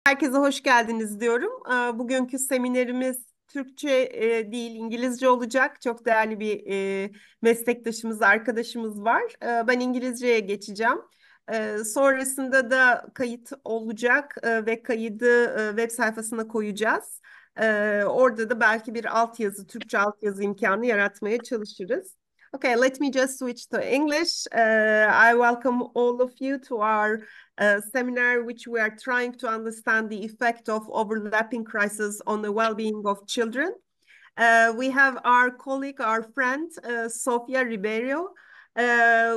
Herkese hoş geldiniz diyorum. Bugünkü seminerimiz Türkçe değil, İngilizce olacak. Çok değerli bir meslektaşımız, arkadaşımız var. Ben İngilizceye geçeceğim. Sonrasında da kayıt olacak ve kaydı web sayfasına koyacağız. Orada da belki bir altyazı, Türkçe altyazı imkanı yaratmaya çalışırız. Okay, let me just switch to English. I welcome all of you to our seminar, which we are trying to understand the effect of overlapping crises on the well-being of children. We have our colleague, our friend, Sofia Riberio.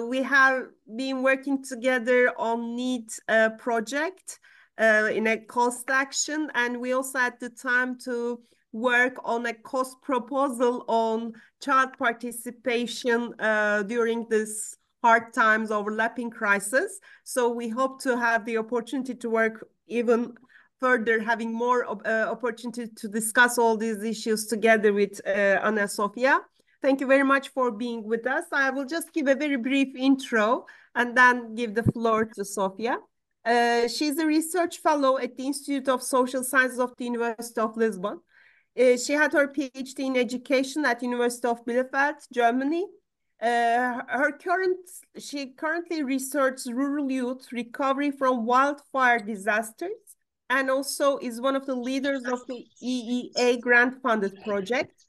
We have been working together on NEED project in a cost action, and we also had the time to work on a cost proposal on child participation during this hard times overlapping crisis. So we hope to have the opportunity to work even further, having more opportunity to discuss all these issues together with Anna Sofia. Thank you very much for being with us. I will just give a very brief intro and then give the floor to Sofia. She's a research fellow at the Institute of Social Sciences of the University of Lisbon. She had her PhD in education at University of Bielefeld, Germany. She currently researches rural youth recovery from wildfire disasters and also is one of the leaders of the EEA grant-funded project,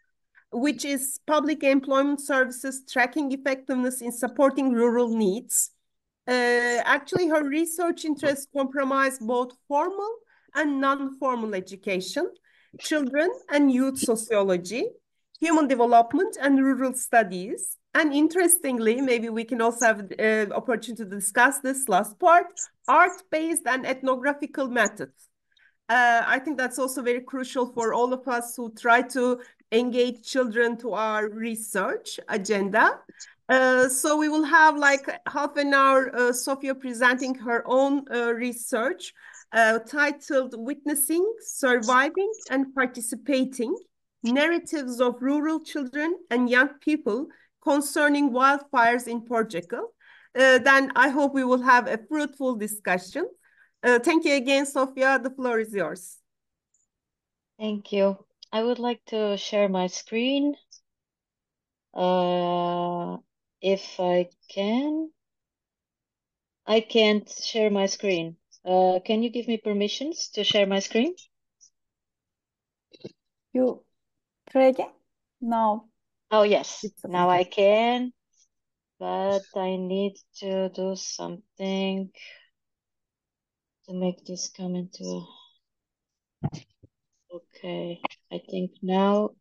which is Public Employment Services Tracking Effectiveness in Supporting Rural Needs. Actually, her research interests comprise both formal and non-formal education, children and youth sociology, human development and rural studies. And interestingly, maybe we can also have opportunity to discuss this last part, art-based and ethnographical methods. I think that's also very crucial for all of us who try to engage children to our research agenda. So we will have like half an hour, Sofia presenting her own research titled Witnessing, Surviving and Participating, Narratives of Rural Children and Young People Concerning Wildfires in Portugal. Then I hope we will have a fruitful discussion. Thank you again, Sofia. The floor is yours. Thank you. I would like to share my screen, if I can. I can't share my screen. Can you give me permissions to share my screen? You try again? No. Oh, yes. It's Now okay. I can, but I need to do something to make this come into Okay, I think now.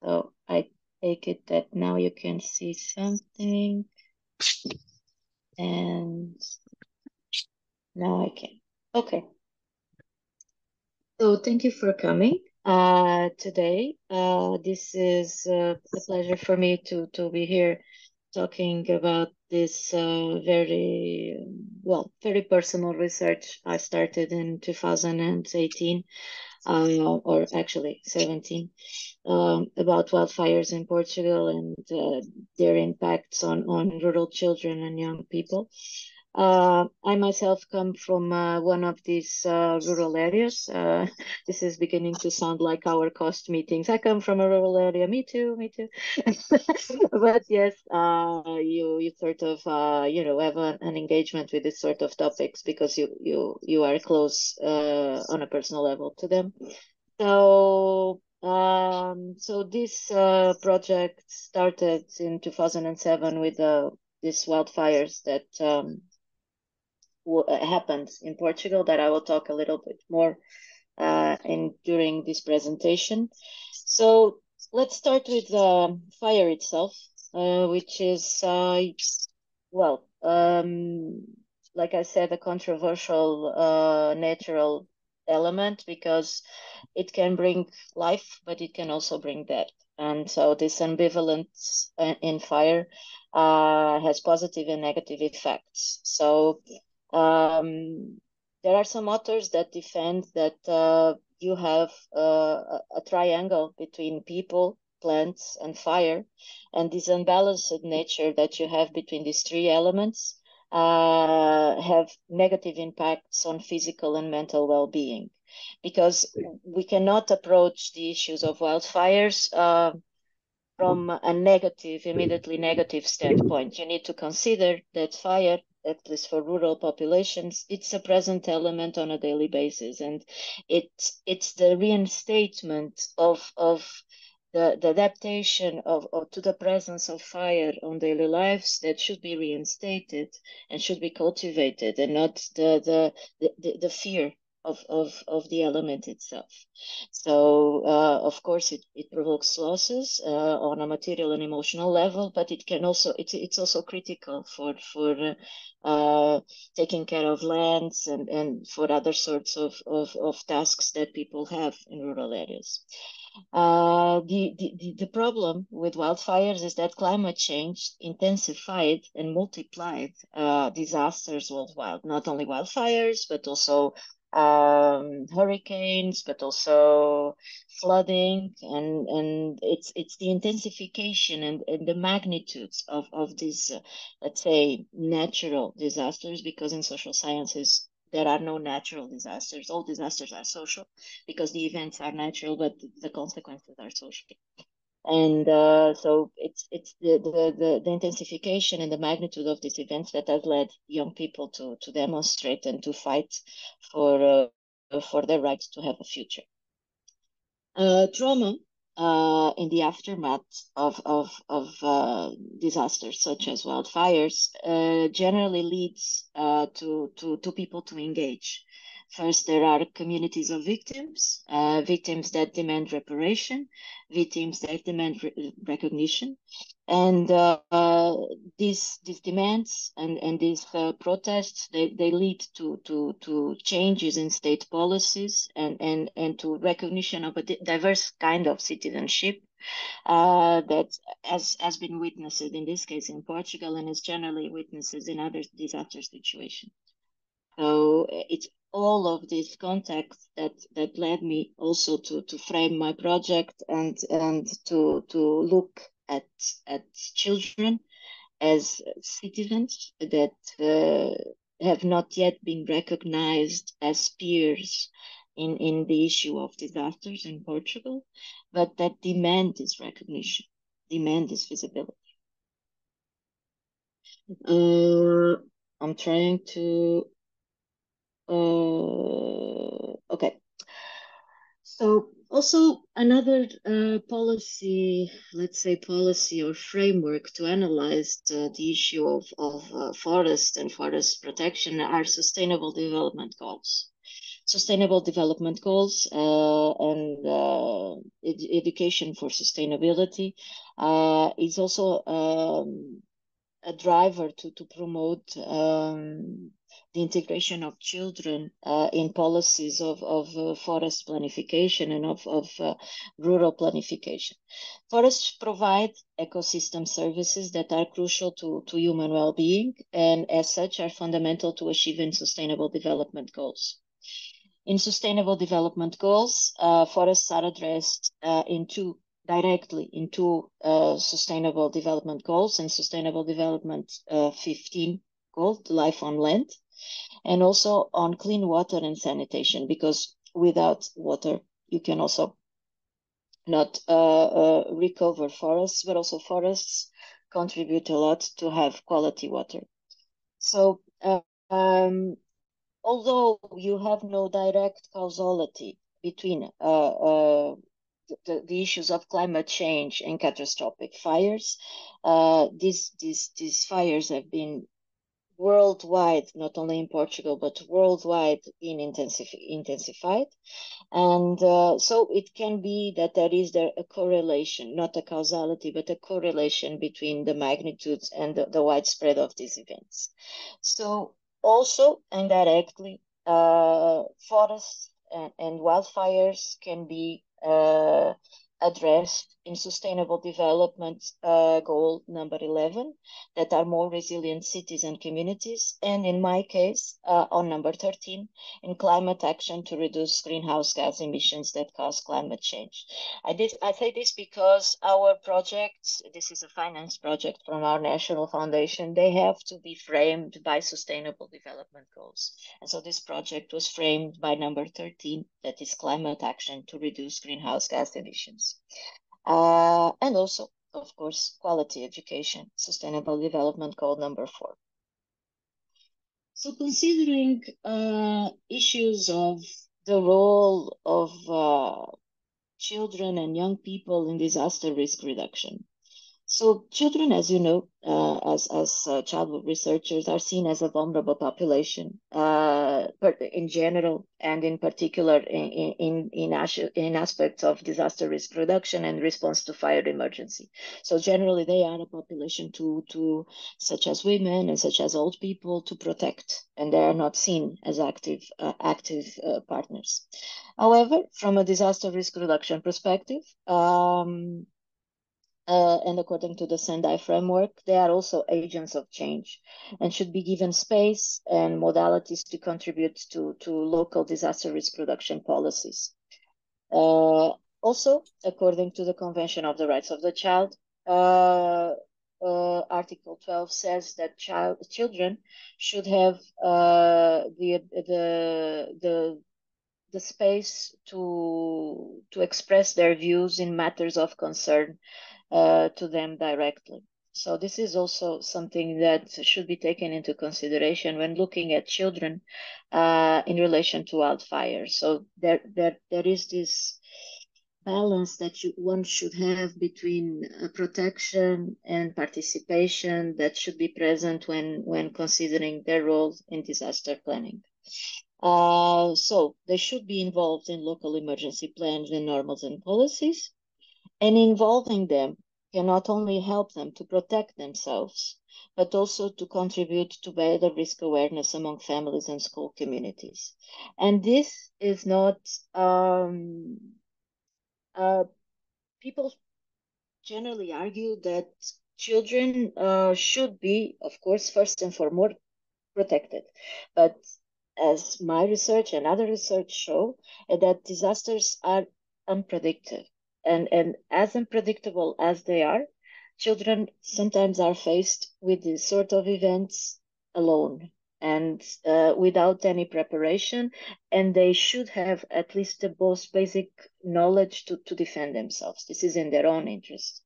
So I take it that now you can see something, and now I can. Okay. So thank you for coming today. This is a pleasure for me to be here talking about this very personal research I started in 2018, or actually 17, about wildfires in Portugal and their impacts on rural children and young people. I myself come from one of these rural areas. This is beginning to sound like our cost meetings. I come from a rural area. Me too. Me too. But yes, you sort of have an engagement with this sort of topics because you are close on a personal level to them. So this project started in 2007 with these wildfires that happened in Portugal, that I will talk a little bit more during this presentation. So let's start with the fire itself, which is like I said, a controversial natural element because it can bring life, but it can also bring death. And so this ambivalence in fire has positive and negative effects. So there are some authors that defend that you have a triangle between people, plants, and fire, and this unbalanced nature that you have between these three elements have negative impacts on physical and mental well-being, because we cannot approach the issues of wildfires from a negative, immediately negative standpoint. You need to consider that fire, at least for rural populations, it's a present element on a daily basis, and it's the reinstatement of the adaptation to the presence of fire on daily lives that should be reinstated and should be cultivated, and not the fear of the element itself. So of course it provokes losses on a material and emotional level, but it can also it's also critical for taking care of lands and for other sorts of tasks that people have in rural areas. The problem with wildfires is that climate change intensified and multiplied disasters worldwide, not only wildfires, but also hurricanes, but also flooding, and it's the intensification and the magnitudes of these let's say natural disasters, because in social sciences there are no natural disasters. All disasters are social because the events are natural, but the consequences are social. And so it's the intensification and the magnitude of these events that has led young people to demonstrate and to fight for their right to have a future. Trauma in the aftermath of disasters such as wildfires generally leads to people to engage. First, there are communities of victims, victims that demand reparation, victims that demand recognition. And these demands and these protests, they lead to changes in state policies and to recognition of a diverse kind of citizenship that has been witnessed in this case in Portugal and is generally witnessed in other disaster situations. So it's all of this context that led me also to frame my project and to look at children as citizens that have not yet been recognized as peers in the issue of disasters in Portugal, but that demand this recognition, demand this visibility. I'm trying to okay. So also another policy, let's say policy or framework to analyze the issue of forest and forest protection are sustainable development goals. Sustainable development goals and education for sustainability is also a driver to promote the integration of children in policies of forest planification and of rural planification. Forests provide ecosystem services that are crucial to human well-being, and as such are fundamental to achieving sustainable development goals. In sustainable development goals, forests are addressed directly into sustainable development goals and sustainable development 15 goal, life on land, and also on clean water and sanitation, because without water you can also not recover forests, but also forests contribute a lot to have quality water. So although you have no direct causality between the issues of climate change and catastrophic fires, these fires have been worldwide, not only in Portugal, but worldwide being intensified. And so it can be that there is a correlation, not a causality, but a correlation between the magnitudes and the widespread of these events. So also indirectly, forests and wildfires can be addressed in Sustainable Development Goal number 11, that are more resilient cities and communities, and in my case, on number 13, in climate action to reduce greenhouse gas emissions that cause climate change. I say this because our projects, this is a finance project from our national foundation, they have to be framed by Sustainable Development Goals. And so this project was framed by number 13, that is climate action to reduce greenhouse gas emissions. And also, of course, quality education, Sustainable Development Goal number 4. So considering issues of the role of children and young people in disaster risk reduction. So children, as you know, as childhood researchers, are seen as a vulnerable population in general, and in particular in aspects of disaster risk reduction and response to fire emergency. So generally, they are a population to such as women and such as old people to protect, and they are not seen as active partners. However, from a disaster risk reduction perspective, and according to the Sendai framework, they are also agents of change and should be given space and modalities to contribute to local disaster risk reduction policies. Also, according to the Convention of the Rights of the Child, Article 12 says that children should have the space to express their views in matters of concern to them directly. So this is also something that should be taken into consideration when looking at children in relation to wildfires. So there is this balance that one should have between protection and participation that should be present when considering their role in disaster planning. So they should be involved in local emergency plans and normals and policies. And involving them can not only help them to protect themselves, but also to contribute to better risk awareness among families and school communities. And this is not, people generally argue that children should be, of course, first and foremost, protected. But as my research and other research show, that disasters are unpredictable. And as unpredictable as they are, children sometimes are faced with this sort of events alone and without any preparation, and they should have at least the most basic knowledge to defend themselves. This is in their own interest.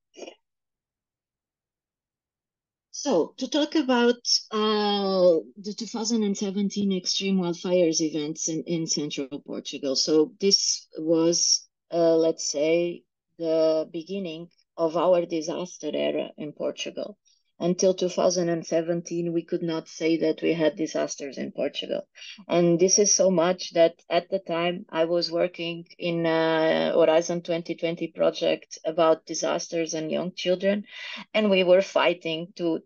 So, to talk about the 2017 extreme wildfires events in central Portugal. So, this was, let's say, the beginning of our disaster era in Portugal. Until 2017, we could not say that we had disasters in Portugal. And this is so much that at the time I was working in a Horizon 2020 project about disasters and young children. And we were fighting to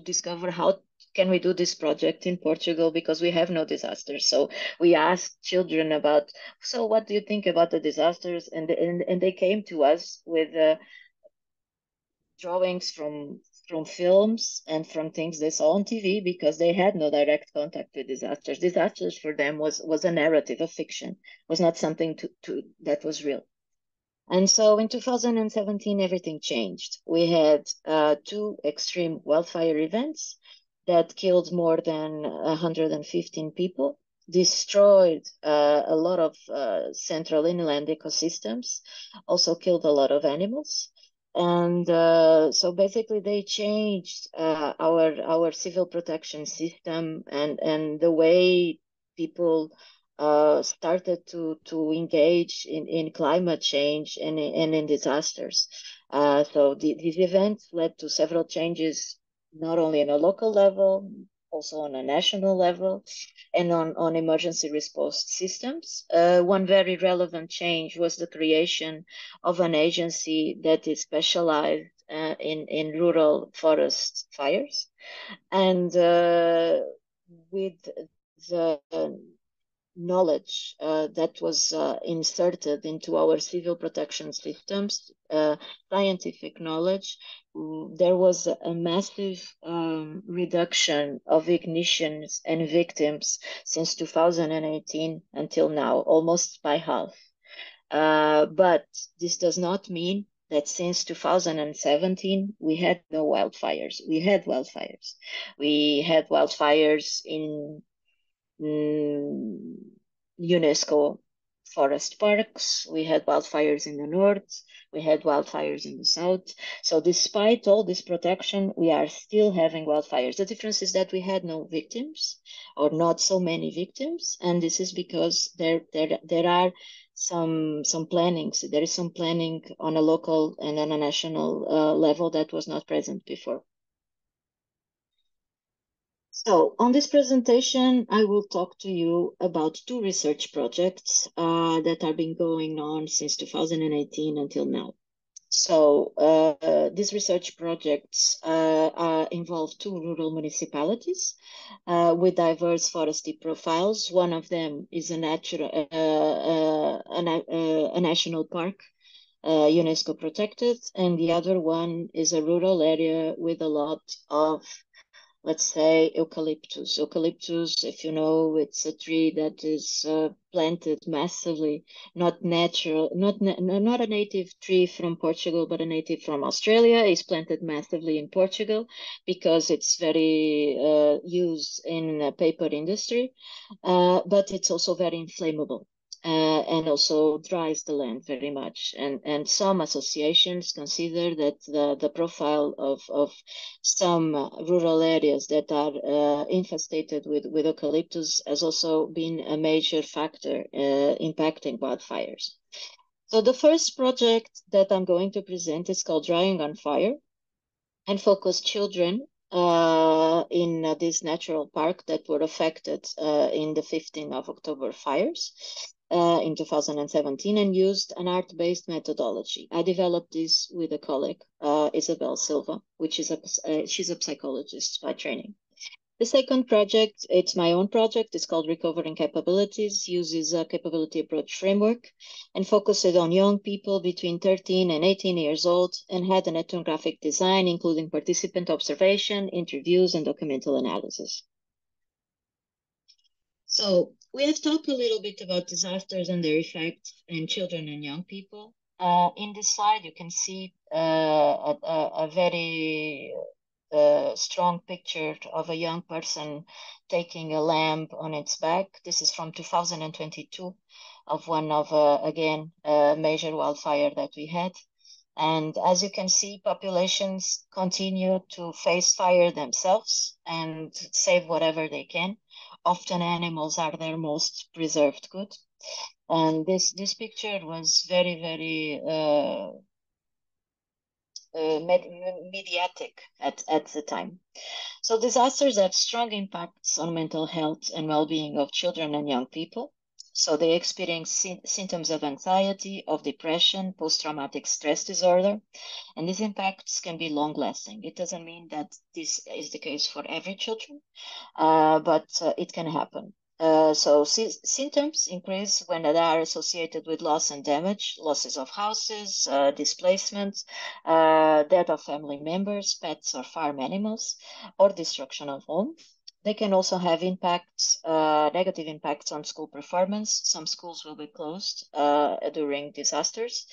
discover how can we do this project in Portugal because we have no disasters. So we asked children about, so what do you think about the disasters? And they came to us with drawings from films and from things they saw on TV because they had no direct contact with disasters. Disasters for them was a narrative, a fiction, was not something that was real. And so in 2017, everything changed. We had 2 extreme wildfire events that killed more than 115 people, destroyed a lot of central inland ecosystems, also killed a lot of animals. And so basically they changed our civil protection system and the way people started to engage in climate change and in disasters. So these events led to several changes, not only on a local level, also on a national level, and on emergency response systems. One very relevant change was the creation of an agency that is specialized in rural forest fires. And with knowledge that was inserted into our civil protection systems, scientific knowledge, there was a massive reduction of ignitions and victims since 2018 until now, almost by half. But this does not mean that since 2017 we had no wildfires. We had wildfires. We had wildfires in UNESCO forest parks. We had wildfires in the north. We had wildfires in the south. So despite all this protection, we are still having wildfires. The difference is that we had no victims, or not so many victims, and this is because there are some plannings. There is some planning on a local and on a national level that was not present before. So on this presentation, I will talk to you about two research projects that have been going on since 2018 until now. So these research projects involve two rural municipalities with diverse forestry profiles. One of them is a national park, UNESCO protected, and the other one is a rural area with a lot of, let's say, eucalyptus. Eucalyptus, if you know, it's a tree that is planted massively, not natural, not a native tree from Portugal, but a native from Australia. Is planted massively in Portugal because it's very used in the paper industry, but it's also very inflammable. And also dries the land very much. And some associations consider that the profile of some rural areas that are infested with eucalyptus has also been a major factor impacting wildfires. So the first project that I'm going to present is called Drying on Fire, and focus children in this natural park that were affected in the 15th of October fires in 2017, and used an art-based methodology. I developed this with a colleague, Isabel Silva, which is she's a psychologist by training. The second project, it's my own project. It's called Recovering Capabilities, uses a capability approach framework and focuses on young people between 13 and 18 years old, and had an ethnographic design, including participant observation, interviews, and documental analysis. So we have talked a little bit about disasters and their effect in children and young people. In this slide, you can see a very strong picture of a young person taking a lamb on its back. This is from 2022 of one of, again, a major wildfire that we had. And as you can see, populations continue to face fire themselves and save whatever they can. Often animals are their most preserved good. And this picture was very, very mediatic at the time. So disasters have strong impacts on mental health and well-being of children and young people. So they experience symptoms of anxiety, of depression, post-traumatic stress disorder, and these impacts can be long-lasting. It doesn't mean that this is the case for every children, but it can happen. So symptoms increase when they are associated with loss and damage, losses of houses, displacement, death of family members, pets or farm animals, or destruction of home. They can also have impacts, negative impacts on school performance. Some schools will be closed during disasters,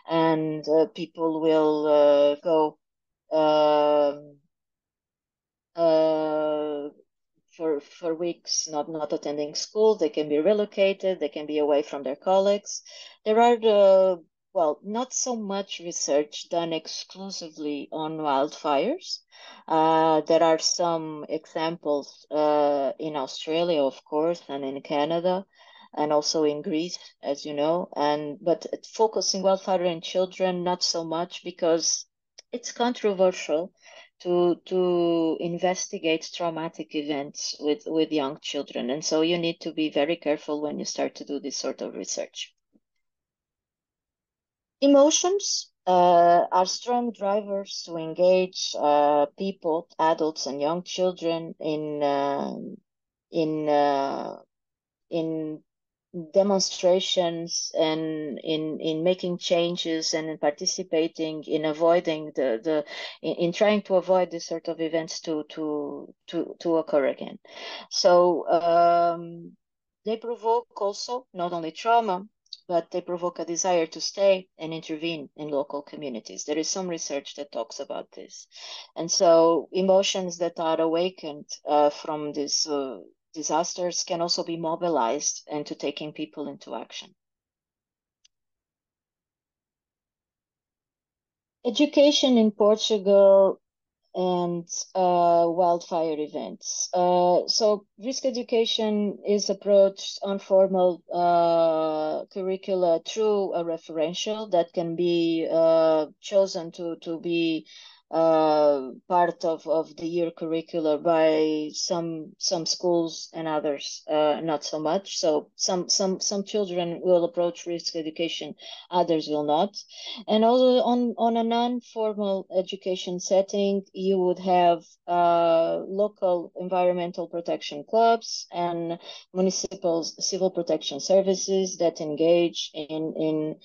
and people will go for weeks not attending school. They can be relocated. They can be away from their colleagues. There are well, not so much research done exclusively on wildfires. There are some examples in Australia, of course, and in Canada, and also in Greece, as you know. But focusing wildfire in children, not so much, because it's controversial to investigate traumatic events with young children. And so you need to be very careful when you start to do this sort of research. Emotions are strong drivers to engage people, adults and young children in demonstrations and in making changes and in participating in avoiding in trying to avoid this sort of events to occur again. So they provoke also not only trauma, but they provoke a desire to stay and intervene in local communities. There is some research that talks about this. And so emotions that are awakened from these disasters can also be mobilized into taking people into action. Education in Portugal and wildfire events. So risk education is approached on formal curricula through a referential that can be chosen to be part of the year curricula by some schools and others not so much. So some children will approach risk education, others will not. And also on a non-formal education setting, you would have local environmental protection clubs and municipal civil protection services that engage in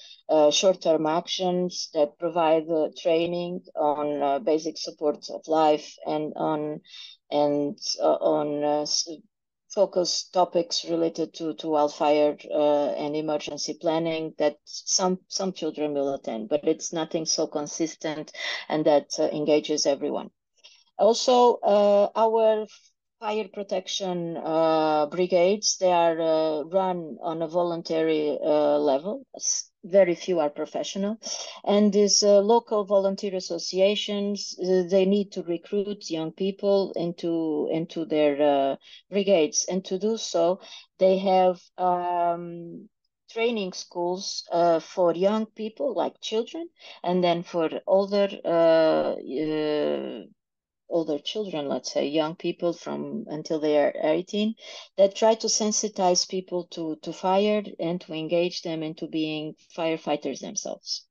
short-term actions that provide training on basic supports of life and on focus topics related to wildfire and emergency planning that some children will attend, but it's nothing so consistent and that engages everyone. Also, our fire protection brigades, they are run on a voluntary level. Very few are professional. And these local volunteer associations, they need to recruit young people into their brigades. And to do so, they have training schools for young people, like children, and then for older children, let's say young people from until they are 18, that try to sensitize people to fire and to engage them into being firefighters themselves.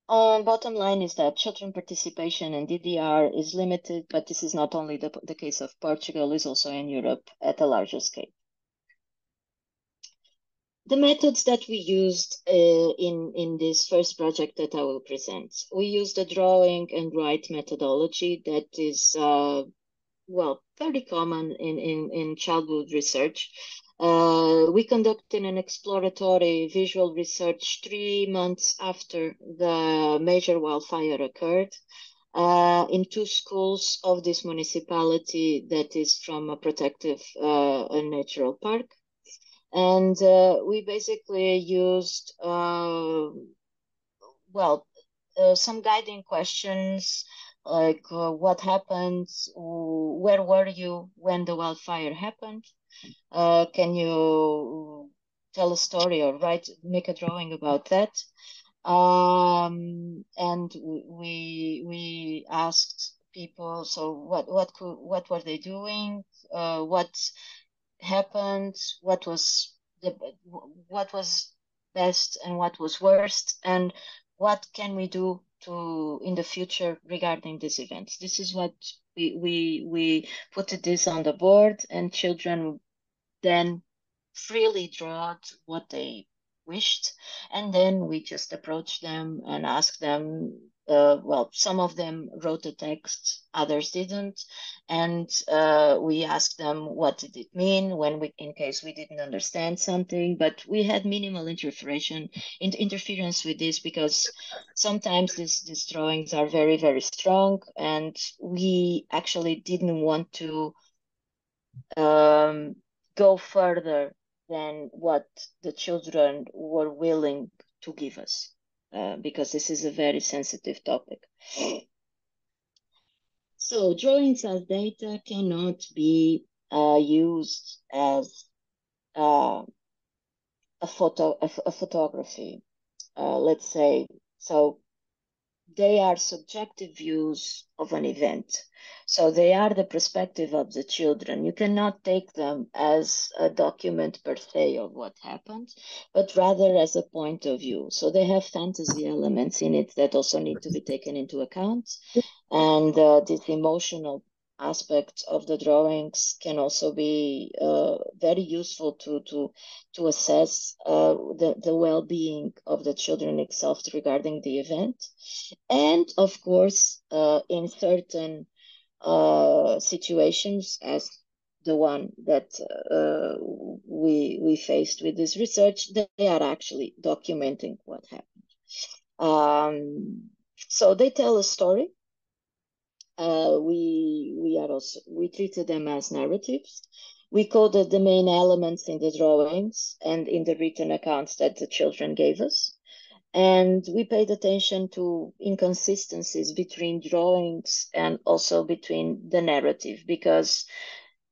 Bottom line is that children participation in DDR is limited, but this is not only the case of Portugal, it's also in Europe at a larger scale. The methods that we used in this first project that I will present, we used a drawing and write methodology that is, very common in childhood research. We conducted an exploratory visual research 3 months after the major wildfire occurred in 2 schools of this municipality that is from a protective natural park. And we basically used, some guiding questions like what happened, where were you when the wildfire happened? Can you tell a story or make a drawing about that? And we asked people, so what were they doing? What happened, what was best and what was worst, and what can we do in the future regarding these events. This is what we put this on the board, and children then freely draw what they wished, and then we just approached them and asked them. Some of them wrote the text, others didn't, and we asked them what did it mean in case we didn't understand something. But we had minimal interference with this, because sometimes these drawings are very, very strong, and we actually didn't want to go further than what the children were willing to give us. Because this is a very sensitive topic. So drawings as data cannot be used as a photography, let's say. So they are subjective views of an event. So they are the perspective of the children. You cannot take them as a document per se of what happened, but rather as a point of view. So they have fantasy elements in it that also need to be taken into account. And this emotional aspects of the drawings can also be very useful to assess the well-being of the children itself regarding the event. And of course, in certain situations, as the one that we faced with this research, they are actually documenting what happened. So they tell a story. We treated them as narratives. We coded the main elements in the drawings and in the written accounts that the children gave us. And we paid attention to inconsistencies between drawings and also between the narrative, because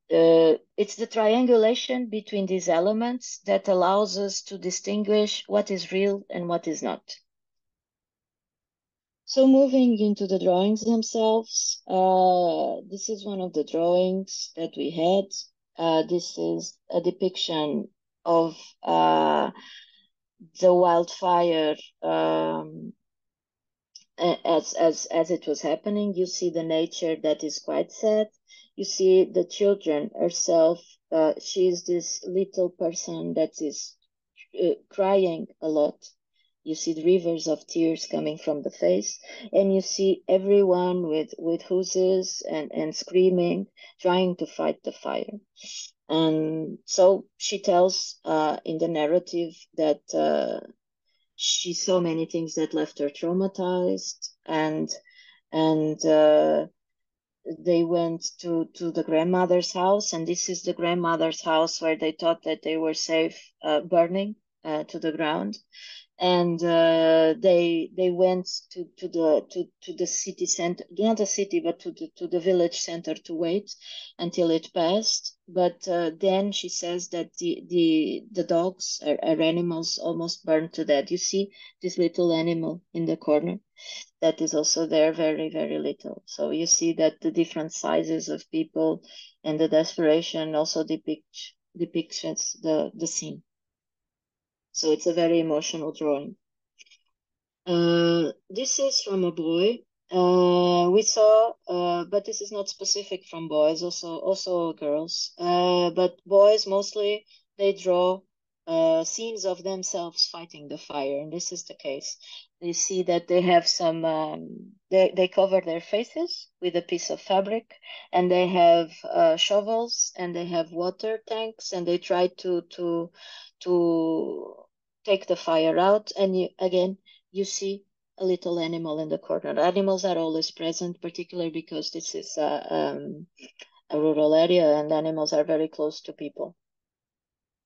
it's the triangulation between these elements that allows us to distinguish what is real and what is not. So moving into the drawings themselves, this is one of the drawings that we had. This is a depiction of the wildfire as it was happening. You see the nature that is quite sad. You see the children herself. She is this little person that is crying a lot. You see the rivers of tears coming from the face, and you see everyone with hoses and screaming, trying to fight the fire. And so she tells in the narrative that she saw many things that left her traumatized, and they went to the grandmother's house, and this is the grandmother's house where they thought that they were safe, burning to the ground. And they went to the city center, not the city, but to the village center to wait until it passed. But then she says that the dogs or animals almost burned to death. You see this little animal in the corner that is also there, very, very little. So you see that the different sizes of people and the desperation also depicts the scene. So it's a very emotional drawing. This is from a boy. We saw, but this is not specific from boys, also girls. But boys mostly, they draw scenes of themselves fighting the fire, and this is the case. They see that they have some, they cover their faces with a piece of fabric, and they have shovels, and they have water tanks, and they try to take the fire out. And you see a little animal in the corner. Animals are always present, particularly because this is a rural area and animals are very close to people.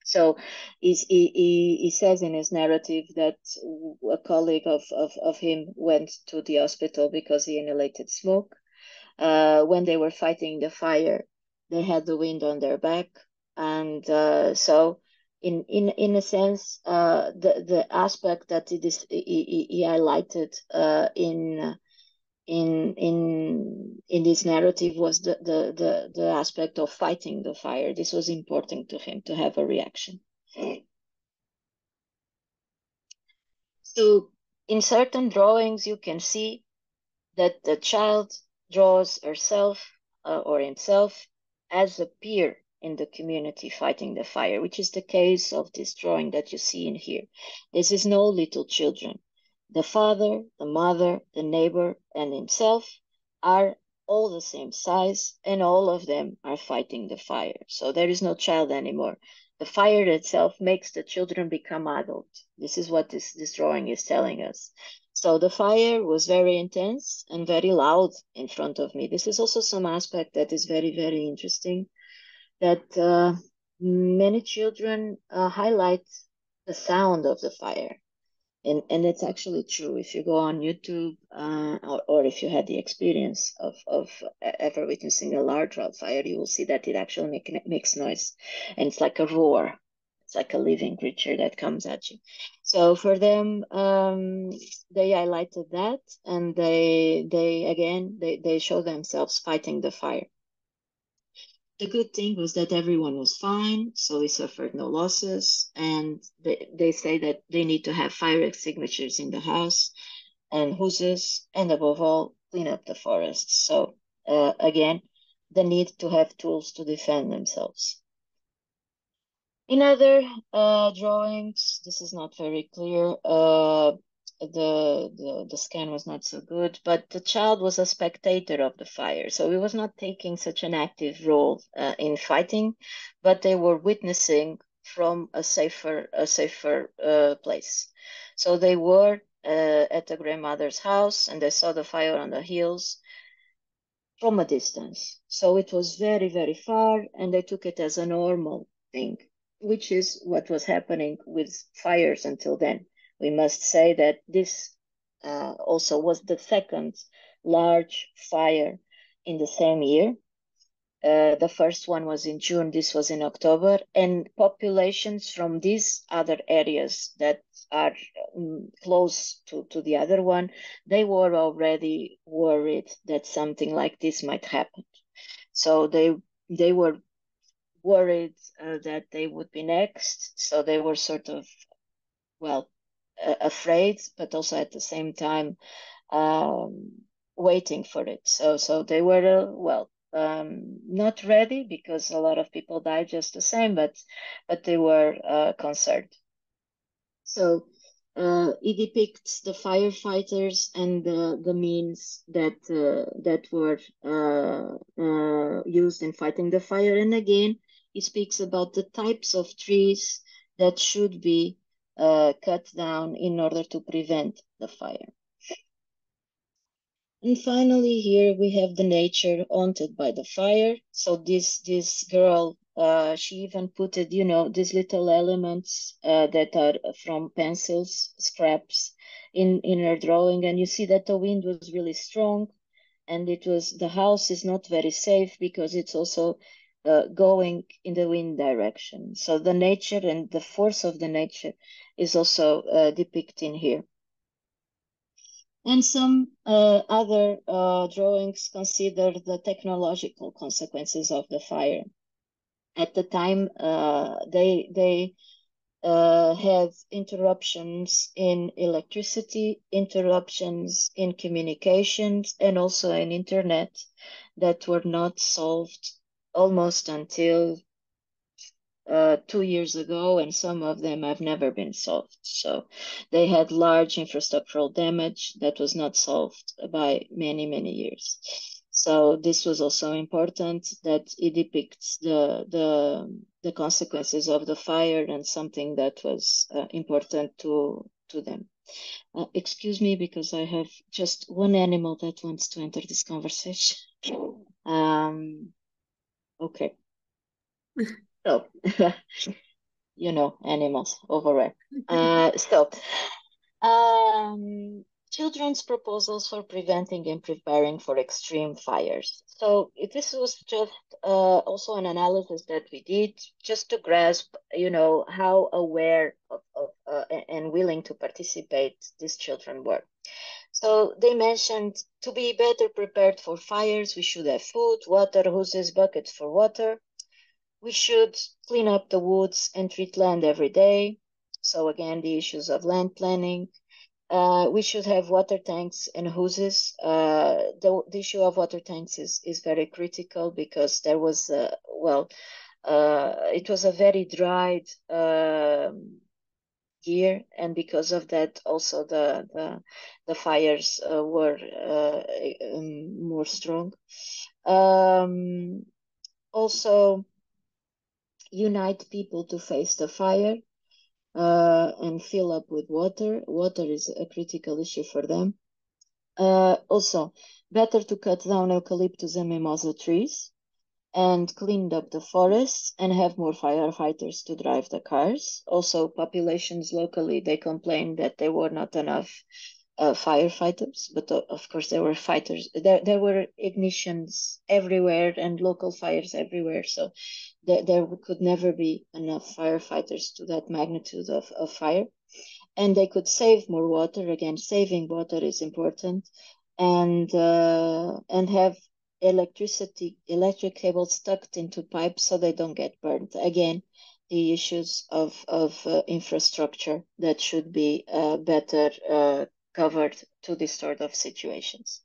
So he says in his narrative that a colleague of him went to the hospital because he inhalated smoke. When they were fighting the fire, they had the wind on their back. And so in a sense, the aspect that he highlighted in this narrative was the aspect of fighting the fire. This was important to him to have a reaction. So in certain drawings, you can see that the child draws herself or himself as a peer in the community fighting the fire, which is the case of this drawing that you see in here. This is no little children. The father, the mother, the neighbor, and himself are all the same size, and all of them are fighting the fire. So there is no child anymore. The fire itself makes the children become adult. This is what this drawing is telling us. So the fire was very intense and very loud in front of me. This is also some aspect that is very, very interesting, that many children highlight the sound of the fire. And it's actually true. If you go on YouTube or if you had the experience of ever witnessing a large wildfire, you will see that it actually makes noise. And it's like a roar. It's like a living creature that comes at you. So for them, they highlighted that, and they show themselves fighting the fire. The good thing was that everyone was fine, so we suffered no losses, and they say that they need to have fire extinguishers in the house and hoses, and above all, clean up the forests. So again, the need to have tools to defend themselves. In other drawings, this is not very clear. The scan was not so good, but the child was a spectator of the fire, so he was not taking such an active role in fighting, but they were witnessing from a safer place. So they were at the grandmother's house, and they saw the fire on the hills from a distance. So it was very, very far, and they took it as a normal thing, which is what was happening with fires until then. We must say that this also was the second large fire in the same year. The first one was in June, this was in October, and populations from these other areas that are close to the other one, they were already worried that something like this might happen. So they were worried that they would be next. So they were sort of, well, afraid, but also at the same time waiting for it. So they were, not ready because a lot of people died just the same, but they were concerned. So it depicts the firefighters and the means that were used in fighting the fire. And again, it speaks about the types of trees that should be cut down in order to prevent the fire. And finally, here we have the nature haunted by the fire. So this girl, she even put it, these little elements that are from pencils, scraps in her drawing. And you see that the wind was really strong, and the house is not very safe because it's also going in the wind direction. So the nature and the force of the nature is also depicted here. And some other drawings consider the technological consequences of the fire. At the time, they had interruptions in electricity, interruptions in communications, and also in internet that were not solved almost until 2 years ago, and some of them have never been solved. So they had large infrastructural damage that was not solved by many, many years. So this was also important, that it depicts the consequences of the fire and something that was important to them. Excuse me, because I have just one animal that wants to enter this conversation. Okay. So, animals overall. Children's proposals for preventing and preparing for extreme fires. So this was just also an analysis that we did just to grasp, how aware of and willing to participate these children were. So they mentioned to be better prepared for fires, we should have food, water, hoses, buckets for water. We should clean up the woods and treat land every day. So again, the issues of land planning. We should have water tanks and hoses. The issue of water tanks is very critical because there was, it was a very dried year, and because of that, also the fires were more strong. Also, unite people to face the fire and fill up with water. Water is a critical issue for them. Also, better to cut down eucalyptus and mimosa trees and cleaned up the forests and have more firefighters to drive the cars. Also, populations locally, they complained that there were not enough firefighters, but of course there were fighters. There were ignitions everywhere and local fires everywhere, so there could never be enough firefighters to that magnitude of fire. And they could save more water. Again, saving water is important, and have electric cables tucked into pipes so they don't get burned. Again, the issues of infrastructure that should be better covered to this sort of situations.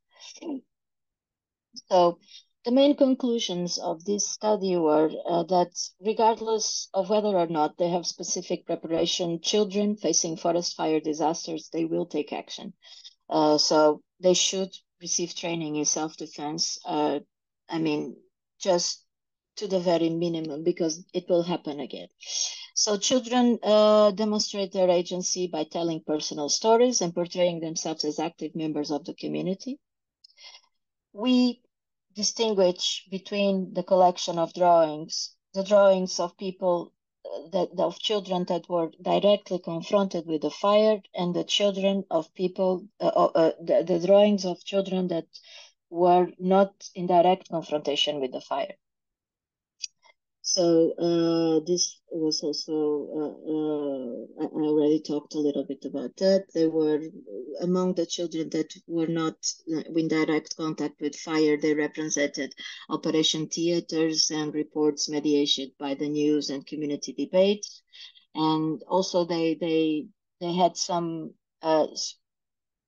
So The main conclusions of this study were that regardless of whether or not they have specific preparation, children facing forest fire disasters, they will take action. So they should receive training in self-defense. I mean, just to the very minimum, because it will happen again. So children demonstrate their agency by telling personal stories and portraying themselves as active members of the community. We distinguish between the collection of drawings, the drawings of people of children that were directly confronted with the fire, and the children of people, the drawings of children that were not in direct confrontation with the fire. So this was also, I already talked a little bit about that. They were among the children that were not in direct contact with fire. They represented operation theaters and reports mediated by the news and community debates. And also they had some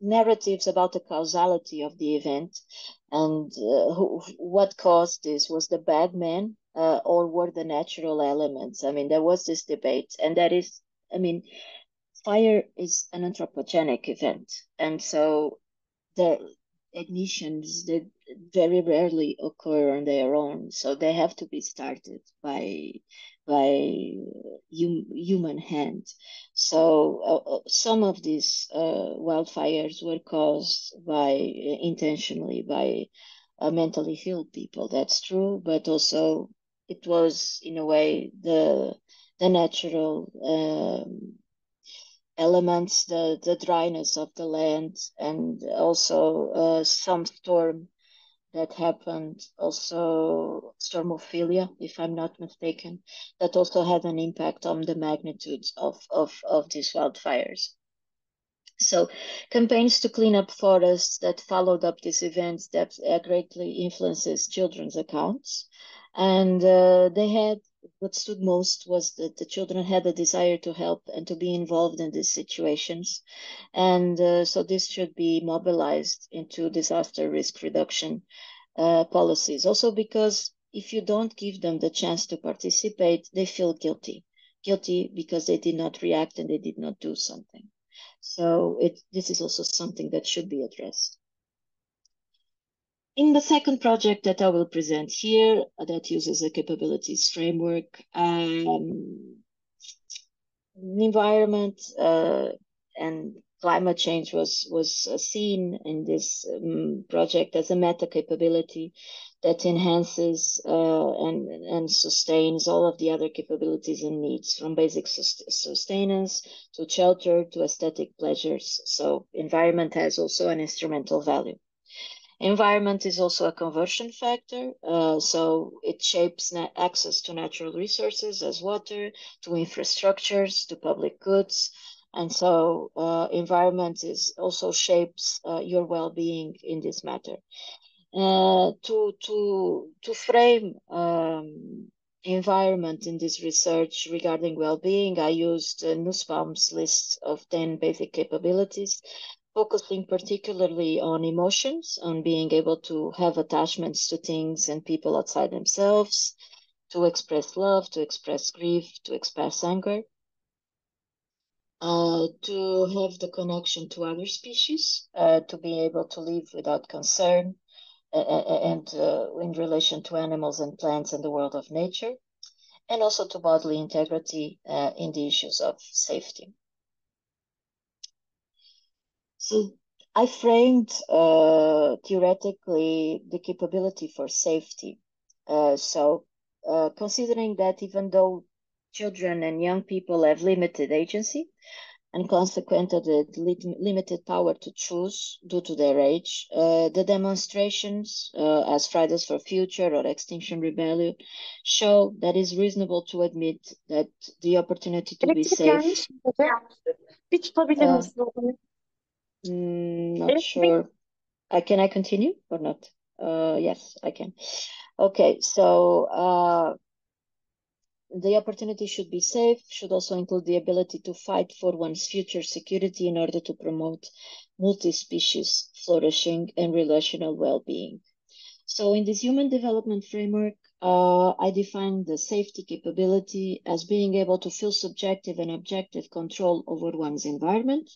narratives about the causality of the event, and what caused this. Was the bad man or were the natural elements? I mean, there was this debate, and that is, I mean, fire is an anthropogenic event, and so the ignitions that very rarely occur on their own, so they have to be started by human hand. So some of these wildfires were caused by intentionally by mentally ill people. That's true, but also it was in a way the natural elements, the dryness of the land, and also some storm that happened, also stormophilia, if I'm not mistaken, that also had an impact on the magnitude of these wildfires. So campaigns to clean up forests that followed up these events that greatly influences children's accounts. And they had, what stood most was that the children had a desire to help and to be involved in these situations. And so this should be mobilized into disaster risk reduction policies. Also because if you don't give them the chance to participate, they feel guilty because they did not react and they did not do something. So this is also something that should be addressed. In the second project that I will present here, that uses a capabilities framework, environment and climate change was seen in this project as a meta capability that enhances and sustains all of the other capabilities and needs, from basic sustenance to shelter to aesthetic pleasures. So environment has also an instrumental value. Environment is also a conversion factor, so it shapes access to natural resources as water, to infrastructures, to public goods. And so environment is also shapes your well-being in this matter. To frame environment in this research regarding well-being, I used Nussbaum's list of 10 basic capabilities, focusing particularly on emotions, on being able to have attachments to things and people outside themselves, to express love, to express grief, to express anger, to have the connection to other species, to be able to live without concern, and in relation to animals and plants and the world of nature, and also to bodily integrity in the issues of safety. So I framed theoretically the capability for safety. Considering that even though children and young people have limited agency and consequently limited power to choose due to their age, the demonstrations as Fridays for Future or Extinction Rebellion show that it's reasonable to admit that the opportunity to be Elektrik safe. gelmiş mi? Bir tutabilir misin o zaman? Not sure. Can I continue or not? Yes, I can. Okay, so the opportunity should be safe, should also include the ability to fight for one's future security in order to promote multi-species flourishing and relational well-being. So in this human development framework, I define the safety capability as being able to feel subjective and objective control over one's environment,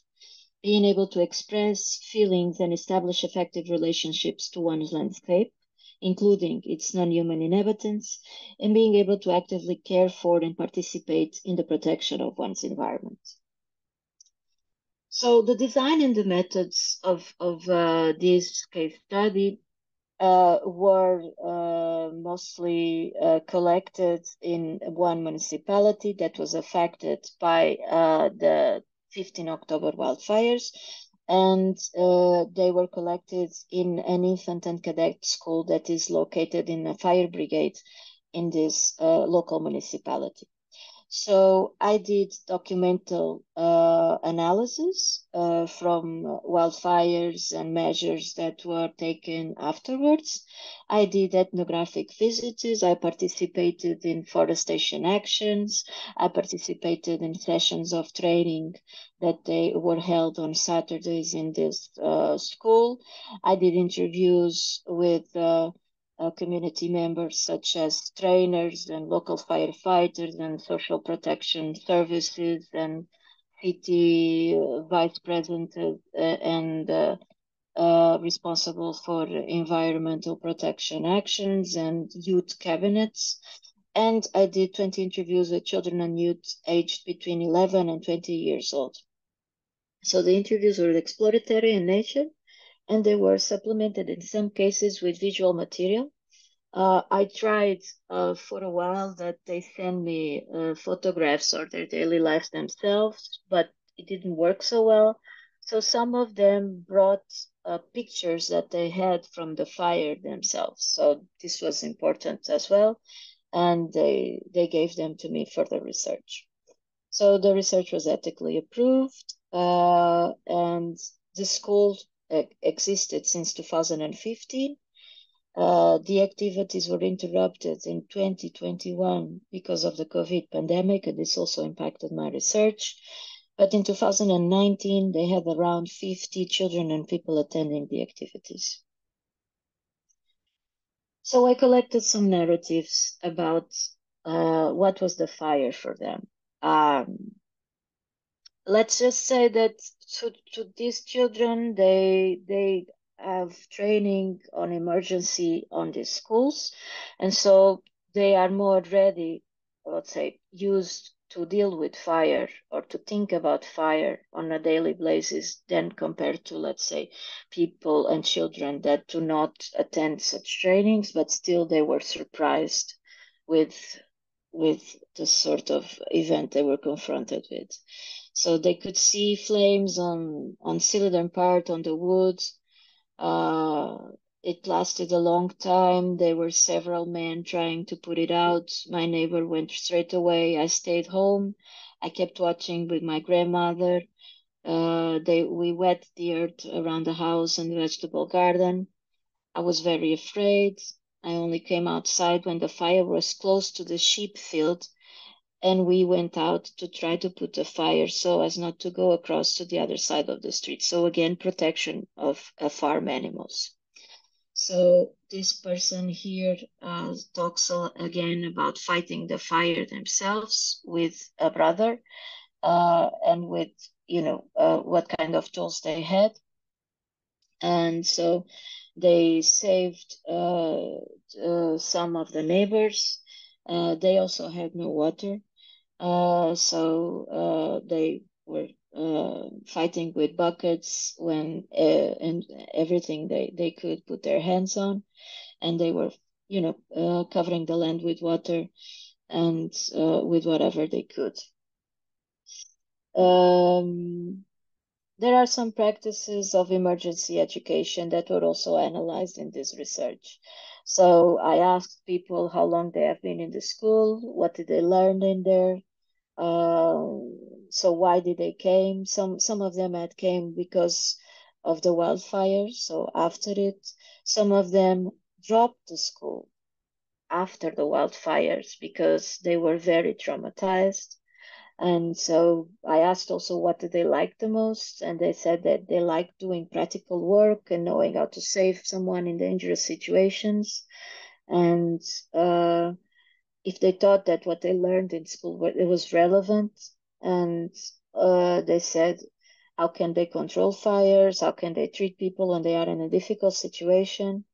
being able to express feelings and establish effective relationships to one's landscape, including its non-human inhabitants, and being able to actively care for and participate in the protection of one's environment. So the design and the methods of this case study were mostly collected in one municipality that was affected by the 15 October wildfires, and they were collected in an infant and cadet school that is located in a fire brigade in this local municipality. So I did documental analysis from wildfires and measures that were taken afterwards. I did ethnographic visits. I participated in forestation actions. I participated in sessions of training that they were held on Saturdays in this school. I did interviews with community members such as trainers and local firefighters and social protection services and city vice president and responsible for environmental protection actions and youth cabinets. And I did 20 interviews with children and youth aged between 11 and 20 years old. So the interviews were exploratory in nature, and they were supplemented in some cases with visual material. I tried for a while that they send me photographs or their daily lives themselves, but it didn't work so well. So some of them brought pictures that they had from the fire themselves. So this was important as well. And they gave them to me for the research. So the research was ethically approved, and the school existed since 2015. The activities were interrupted in 2021 because of the COVID pandemic, and this also impacted my research. But in 2019, they had around 50 children and people attending the activities. So I collected some narratives about what was the fire for them. Let's just say that to these children, they have training on emergency on these schools, and so they are more ready, let's say, used to deal with fire or to think about fire on a daily basis than compared to, let's say, people and children that do not attend such trainings, but still they were surprised with the sort of event they were confronted with. So they could see flames on southern part on the woods. It lasted a long time. There were several men trying to put it out. My neighbor went straight away. I stayed home. I kept watching with my grandmother. We wet the earth around the house and the vegetable garden. I was very afraid. I only came outside when the fire was close to the sheep field, and we went out to try to put the fire so as not to go across to the other side of the street. So again, protection of farm animals. So this person here talks again about fighting the fire themselves with a brother and with, what kind of tools they had. And so they saved some of the neighbors. They also had no water. So they were fighting with buckets and everything they could put their hands on, and they were, covering the land with water and with whatever they could. There are some practices of emergency education that were also analyzed in this research. So I asked people how long they have been in the school, what did they learn in there, so why did they came? Some of them had came because of the wildfires. So after it, some of them dropped the school after the wildfires because they were very traumatized. And so I asked also what did they like the most, and they said that they like doing practical work and knowing how to save someone in dangerous situations. And if they thought that what they learned in school it was relevant, and they said, how can they control fires? How can they treat people when they are in a difficult situation?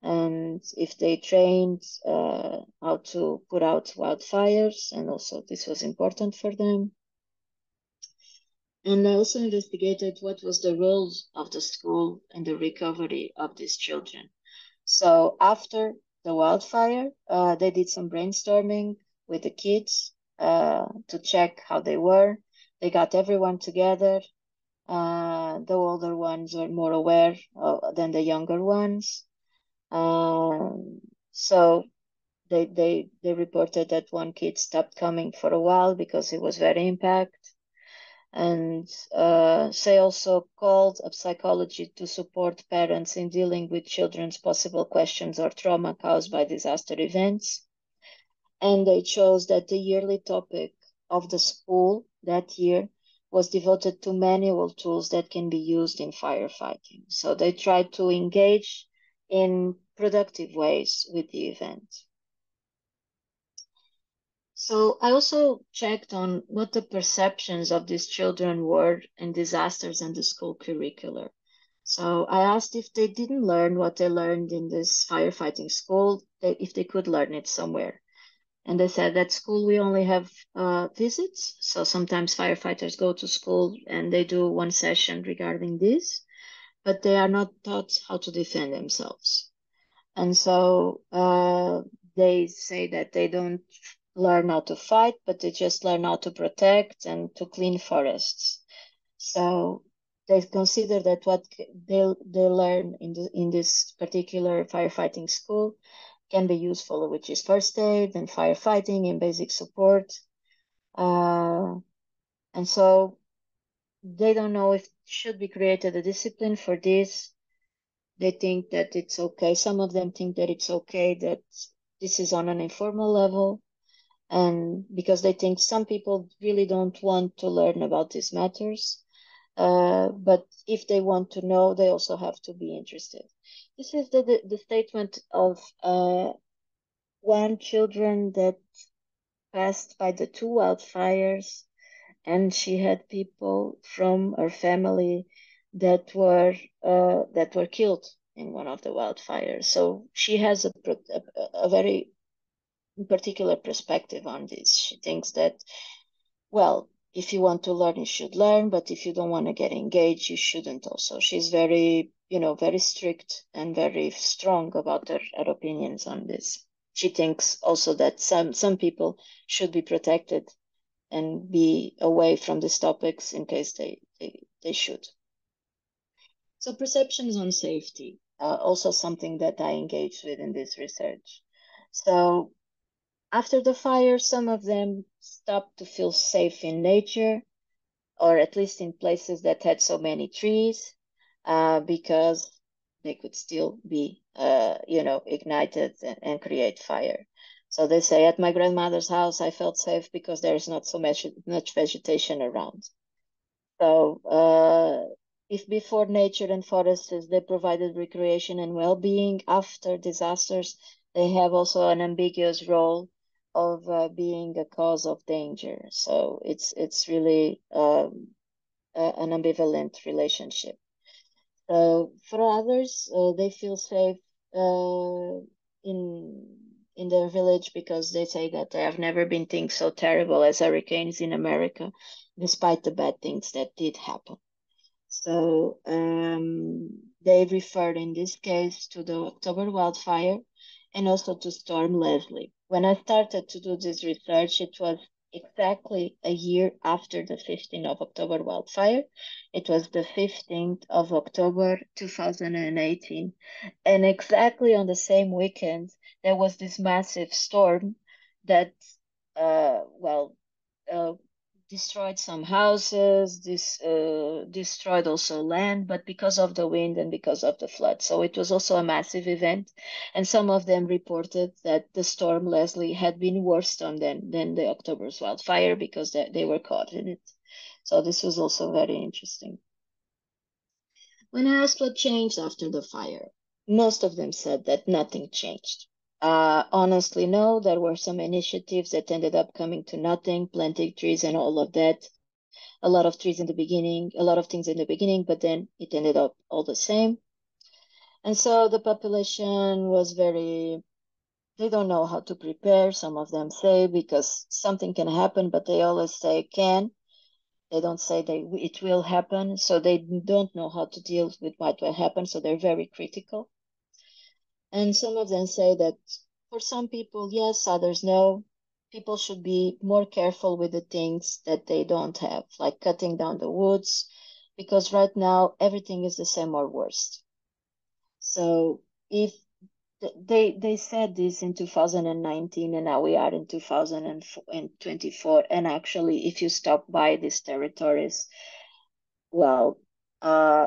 And if they trained how to put out wildfires, and also this was important for them. And I also investigated what was the role of the school in the recovery of these children. So after the wildfire, they did some brainstorming with the kids to check how they were. They got everyone together. The older ones were more aware than the younger ones. So they reported that one kid stopped coming for a while because he was very impacted. And they also called up psychology to support parents in dealing with children's possible questions or trauma caused by disaster events. And they chose that the yearly topic of the school that year was devoted to manual tools that can be used in firefighting. So they tried to engage in productive ways with the event. So I also checked on what the perceptions of these children were in disasters and the school curricular. So I asked if they didn't learn what they learned in this firefighting school, if they could learn it somewhere. And they said at school we only have visits. So sometimes firefighters go to school and they do one session regarding this, but they are not taught how to defend themselves. And so they say that they don't learn how to fight, but they just learn how to protect and to clean forests. So they consider that what they learn in this particular firefighting school can be useful, which is first aid and firefighting and basic support. And so they don't know if should be created a discipline for this. They think that it's okay. Some of them think that it's okay that this is on an informal level. And because they think some people really don't want to learn about these matters. But if they want to know, they also have to be interested. This is the statement of one children that passed by the two wildfires, and she had people from her family that were killed in one of the wildfires. So she has a very particular perspective on this. She thinks that, well, if you want to learn, you should learn, but if you don't want to get engaged, you shouldn't also. She's very, very strict and very strong about her opinions on this. She thinks also that some people should be protected and be away from these topics in case they should. So perceptions on safety, also something that I engaged with in this research. So after the fire, some of them stopped to feel safe in nature, or at least in places that had so many trees, because they could still be, ignited and create fire. So they say, at my grandmother's house, I felt safe because there is not so much vegetation around. So if before nature and forests they provided recreation and well-being, after disasters, they have also an ambiguous role of being a cause of danger. So it's really an ambivalent relationship. So for others, they feel safe in their village because they say that there have never been things so terrible as hurricanes in America, despite the bad things that did happen. So they refer in this case to the October wildfire and also to Storm Leslie. When I started to do this research, it was exactly a year after the 15th of October wildfire. It was the 15th of October 2018. And exactly on the same weekend, there was this massive storm that, destroyed some houses, destroyed also land, but because of the wind and because of the flood. So it was also a massive event. And some of them reported that the storm Leslie had been worse than the October's wildfire because they were caught in it. So this was also very interesting. When I asked what changed after the fire, most of them said that nothing changed. Honestly, no, there were some initiatives that ended up coming to nothing, planting trees and all of that. A lot of trees in the beginning, a lot of things in the beginning, but then it ended up all the same. And so the population was they don't know how to prepare, some of them say, because something can happen, but they always say can. They don't say it will happen, so they don't know how to deal with what will happen, so they're very critical. And some of them say that for some people, yes, others no. People should be more careful with the things that they don't have, like cutting down the woods, because right now everything is the same or worse. So if they said this in 2019 and now we are in 2024, and actually if you stop by these territories, well,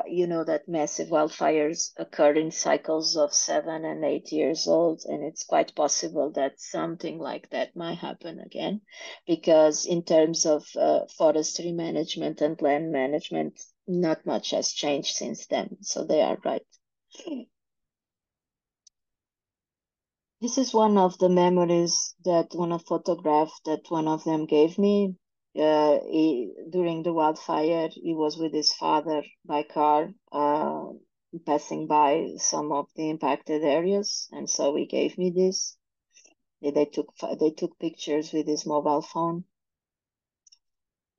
you know that massive wildfires occur in cycles of 7 and 8 years old, and it's quite possible that something like that might happen again, because in terms of forestry management and land management, not much has changed since then. So they are right. This is one of the memories photograph that one of them gave me. During the wildfire, he was with his father by car, passing by some of the impacted areas, and so he gave me this. They took pictures with his mobile phone.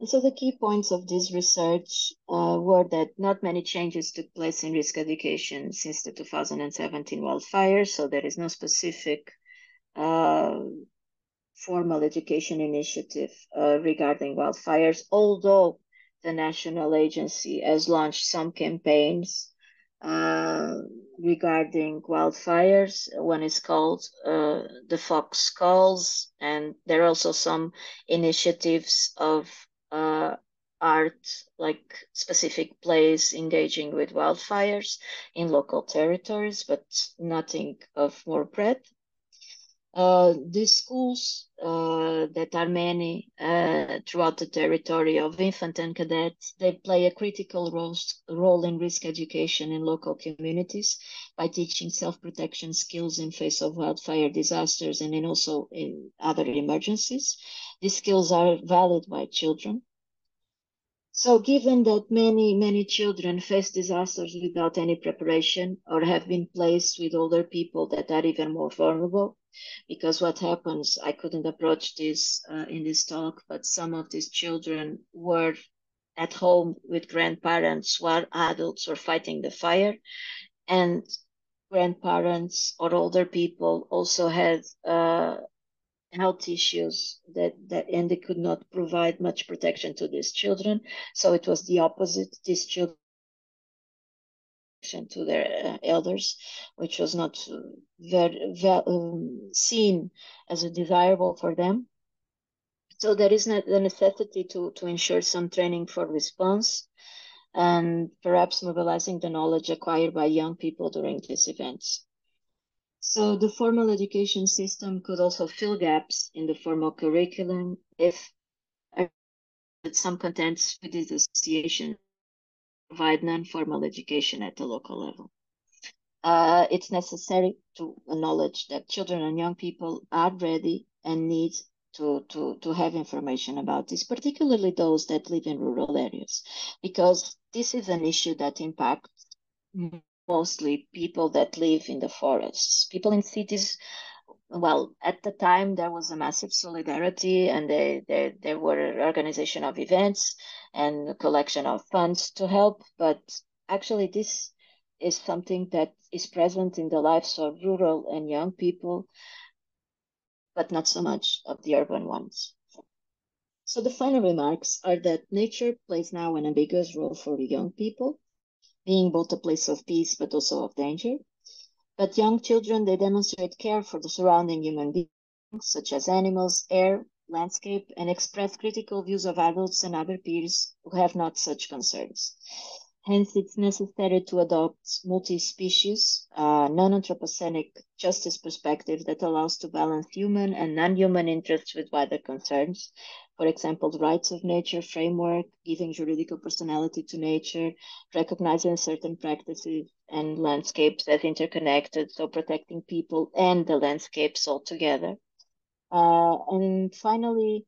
And so the key points of this research were that not many changes took place in risk education since the 2017 wildfires, so there is no specific formal education initiative regarding wildfires, although the national agency has launched some campaigns regarding wildfires. One is called The Fox Calls, and there are also some initiatives of art, like specific plays engaging with wildfires in local territories, but nothing of more breadth. The schools that are many throughout the territory of infant and cadets, they play a critical role in risk education in local communities by teaching self-protection skills in face of wildfire disasters and also in other emergencies. These skills are valued by children. So given that many children face disasters without any preparation or have been placed with older people that are even more vulnerable, because what happens, I couldn't approach this in this talk, but some of these children were at home with grandparents while adults were fighting the fire, and grandparents or older people also had health issues and they could not provide much protection to these children. So it was the opposite. These children to their elders, which was not seen as a desirable for them. So there is the necessity to ensure some training for response and perhaps mobilizing the knowledge acquired by young people during these events. So the formal education system could also fill gaps in the formal curriculum if some contents with this association provide non-formal education at the local level. It's necessary to acknowledge that children and young people are ready and need to have information about this, particularly those that live in rural areas, because this is an issue that impacts mostly people that live in the forests. People in cities, well, at the time there was a massive solidarity, and there were organization of events and collection of funds to help, but actually this is something that is present in the lives of rural and young people, but not so much of the urban ones. So the final remarks are that nature plays now an ambiguous role for young people, being both a place of peace but also of danger. But young children, they demonstrate care for the surrounding human beings, such as animals, air, landscape and express critical views of adults and other peers who have not such concerns. Hence, it's necessary to adopt multi-species, non-anthropocenic justice perspective that allows to balance human and non-human interests with wider concerns. For example, the rights of nature framework, giving juridical personality to nature, recognizing certain practices and landscapes as interconnected, so protecting people and the landscapes altogether. And finally,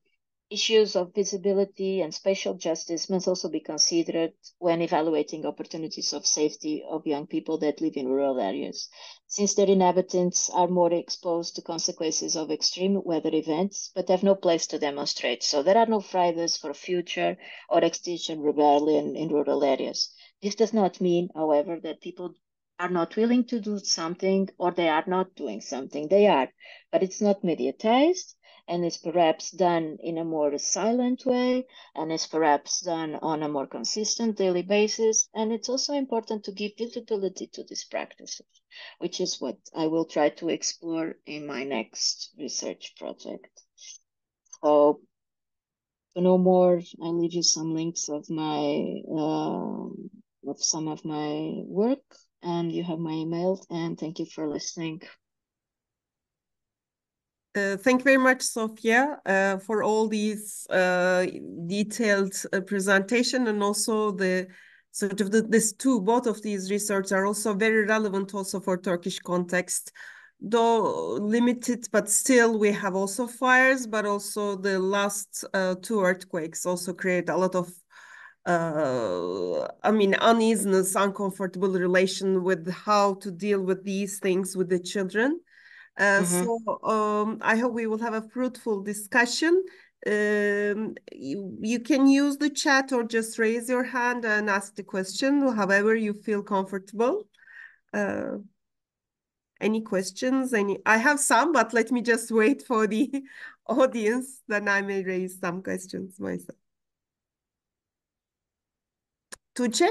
issues of visibility and spatial justice must also be considered when evaluating opportunities of safety of young people that live in rural areas, since their inhabitants are more exposed to consequences of extreme weather events, but have no place to demonstrate. So there are no Fridays for future or extinction rebellion in rural areas. This does not mean, however, that people are not willing to do something or they are not doing something. They are, but it's not mediatized, and is perhaps done in a more silent way, and is perhaps done on a more consistent daily basis. And it's also important to give visibility to these practices, which is what I will try to explore in my next research project. So to know more, I'll leave you some links of my of some of my work, and you have my email, and thank you for listening. Thank you very much, Sofia, for all these detailed presentation, and also the sort of both of these research are also very relevant also for Turkish context, though limited, but still we have also fires, but also the last two earthquakes also create a lot of uneasiness, uncomfortable relation with how to deal with these things with the children. I hope we will have a fruitful discussion. You can use the chat or just raise your hand and ask the question, however you feel comfortable. Any questions? I have some, but let me just wait for the audience, then I may raise some questions myself. Tuğçe?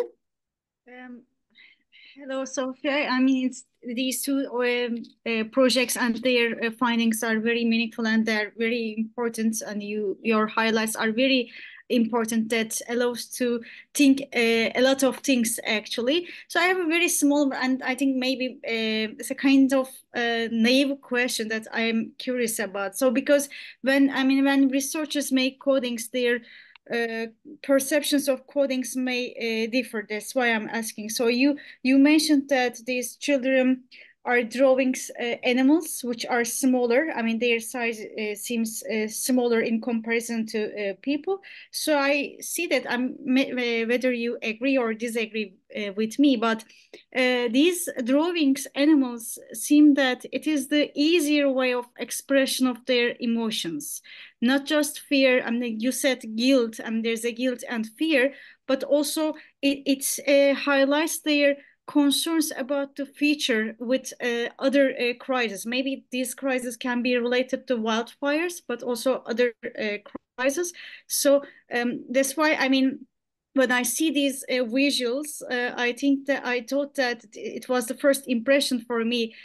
Hello, Sofia. I mean, these two projects and their findings are very meaningful and they're very important. And your highlights are very important that allows to think a lot of things actually. So I have a very small and I think maybe it's a kind of naive question that I'm curious about. So because when researchers make codings, their perceptions of codings may differ. That's why I'm asking. So you mentioned that these children are drawing animals which are smaller. I mean, their size seems smaller in comparison to people. So I see that whether you agree or disagree with me, but these drawings animals seem that it is the easier way of expression of their emotions, not just fear. I mean, you said guilt, and there's a guilt and fear, but also it highlights their concerns about the future with other crises. Maybe these crises can be related to wildfires, but also other crises. So that's why, I mean, when I see these visuals, I thought that it was the first impression for me.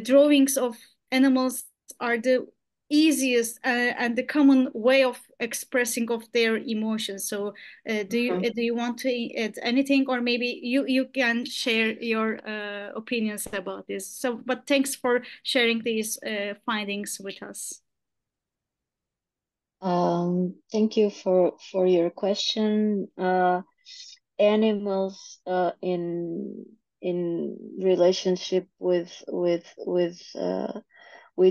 Drawings of animals are the easiest and the common way of expressing of their emotions. So do you want to add anything, or maybe you can share your opinions about this? So, but thanks for sharing these findings with us. Thank you for your question. Animals in relationship with